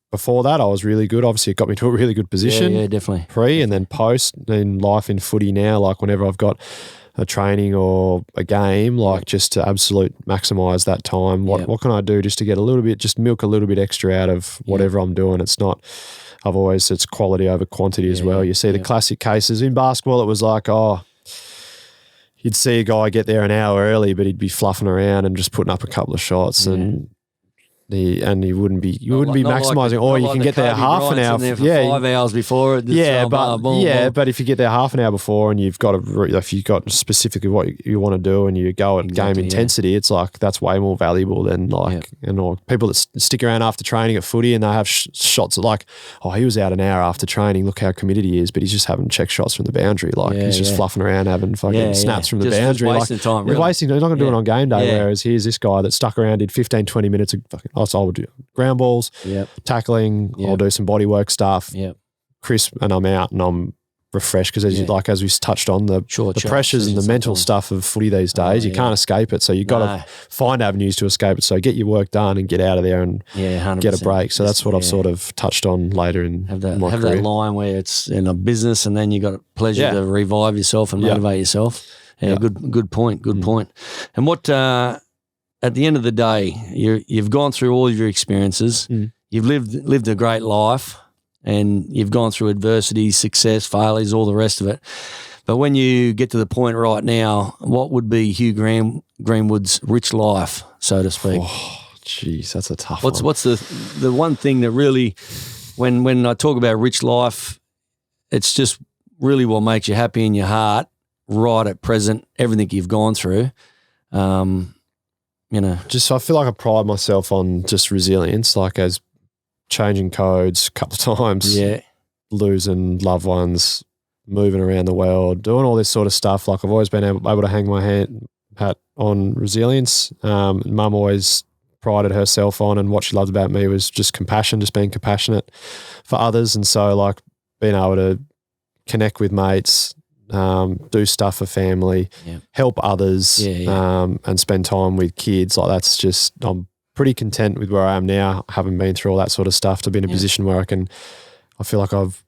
before that, I was really good. Obviously, it got me to a really good position. Yeah, definitely. And then post in life in footy now, like whenever I've got a training or a game, like just to absolute maximise that time. What can I do just to get a little bit, just milk a little bit extra out of whatever I'm doing? It's not, it's quality over quantity as well. You see the classic cases in basketball. It was like, you'd see a guy get there an hour early, but he'd be fluffing around and just putting up a couple of shots and he wouldn't be maximising. Or you can get there half an hour. For 5 hours before. But if you get there half an hour before and if you've got specifically what you want to do and you go at game intensity, it's like that's way more valuable than people that stick around after training at footy and they have shots at like, he was out an hour after training. Look how committed he is, but he's just having check shots from the boundary. He's just fluffing around having fucking snaps from the boundary. Just wasting time. Really. He's not going to do it on game day. Whereas here's this guy that stuck around, did 15, 20 minutes of fucking. So I would do ground balls, tackling. I'll do some bodywork stuff. Crisp, and I'm out and I'm refreshed because as we touched on the pressures and the mental stuff of footy these days, you can't escape it. So you got to find avenues to escape it. So get your work done and get out of there and get a break. So that's what I've sort of touched on later in my career. That line where it's in a business and then you got pleasure to revive yourself and motivate yourself. Good point. Good point. And what? At the end of the day, you've gone through all of your experiences. You've lived a great life, and you've gone through adversity, success, failures, all the rest of it. But when you get to the point right now, what would be Hugh Greenwood's rich life, so to speak? Oh, jeez, that's a tough one. What's the one thing that really, when I talk about rich life, it's just really what makes you happy in your heart right at present, everything you've gone through. Just I feel like I pride myself on just resilience, like as changing codes a couple of times, losing loved ones, moving around the world, doing all this sort of stuff. Like I've always been able to hang my hat on resilience. Mum always prided herself on, and what she loved about me was just compassion, just being compassionate for others. And so like being able to connect with mates, do stuff for family, help others, and spend time with kids. Like that's just, I'm pretty content with where I am now. I haven't been through all that sort of stuff to be in a position where I feel like I've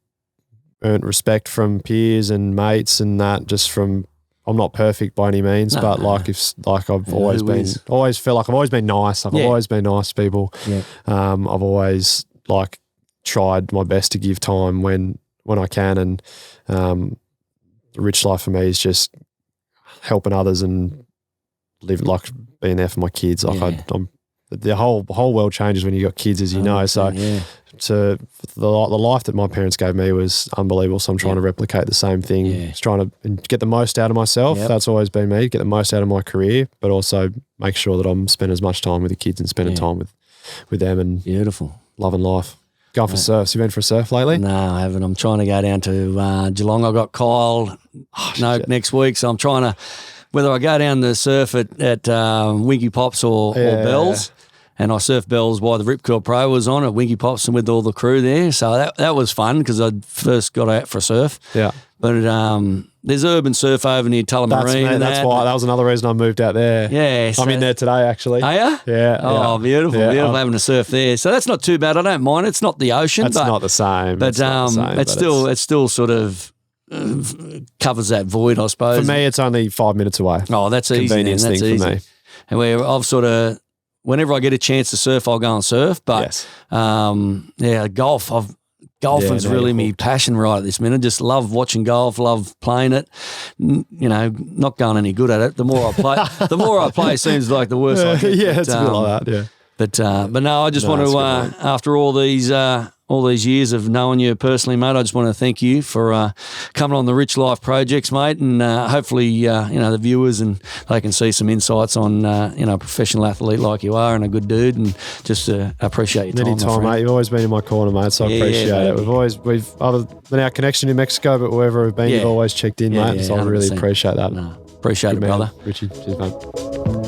earned respect from peers and mates and that just from, I'm not perfect by any means, but I've always felt like I've always been nice. I've always been nice to people. Yeah. I've always like tried my best to give time when I can, and the rich life for me is just helping others and living like being there for my kids. Like I'm the whole world changes when you got kids, as you know. So the life that my parents gave me was unbelievable. So I'm trying to replicate the same thing. Just trying to get the most out of myself. That's always been me. Get the most out of my career, but also make sure that I'm spending as much time with the kids and spending time with them and beautiful, loving life. Going for surfs. You been for a surf lately? No, I haven't. I'm trying to go down to Geelong. I've got Kyle next week, so I'm trying to, whether I go down to surf at Winky Pops or Bells. And I surfed Bells while the Rip Curl Pro was on at Winky Pops and with all the crew there. So that was fun because I first got out for a surf. Yeah. But there's urban surf over near Tullamarine. That's why. That was another reason I moved out there. Yeah. I'm in there today, actually. Are you? Yeah. Oh, beautiful. Yeah, beautiful having a surf there. So that's not too bad. I don't mind. It's not the ocean. It's not the same. But it's still sort of covers that void, I suppose. For me, it's only 5 minutes away. Oh, that's easy. Convenience thing easy. for me. And where I've sort of, whenever I get a chance to surf, I'll go and surf. But golf. Golfing's really my passion right at this minute. Just love watching golf, love playing it. Not going any good at it. The more I play, seems like the worse I get. Yeah, it's a bit like that. Yeah. But no, I just want to after all these years of knowing you personally, mate, I just want to thank you for coming on the Rich Life Projects, mate, and hopefully the viewers and they can see some insights on a professional athlete like you are and a good dude, and just appreciate your time. Anytime, mate. You've always been in my corner, mate, so I appreciate it. We've other than our connection in Mexico, but wherever we've been, you've always checked in, mate. So I really appreciate that. Appreciate it, brother. Richie, cheers, mate.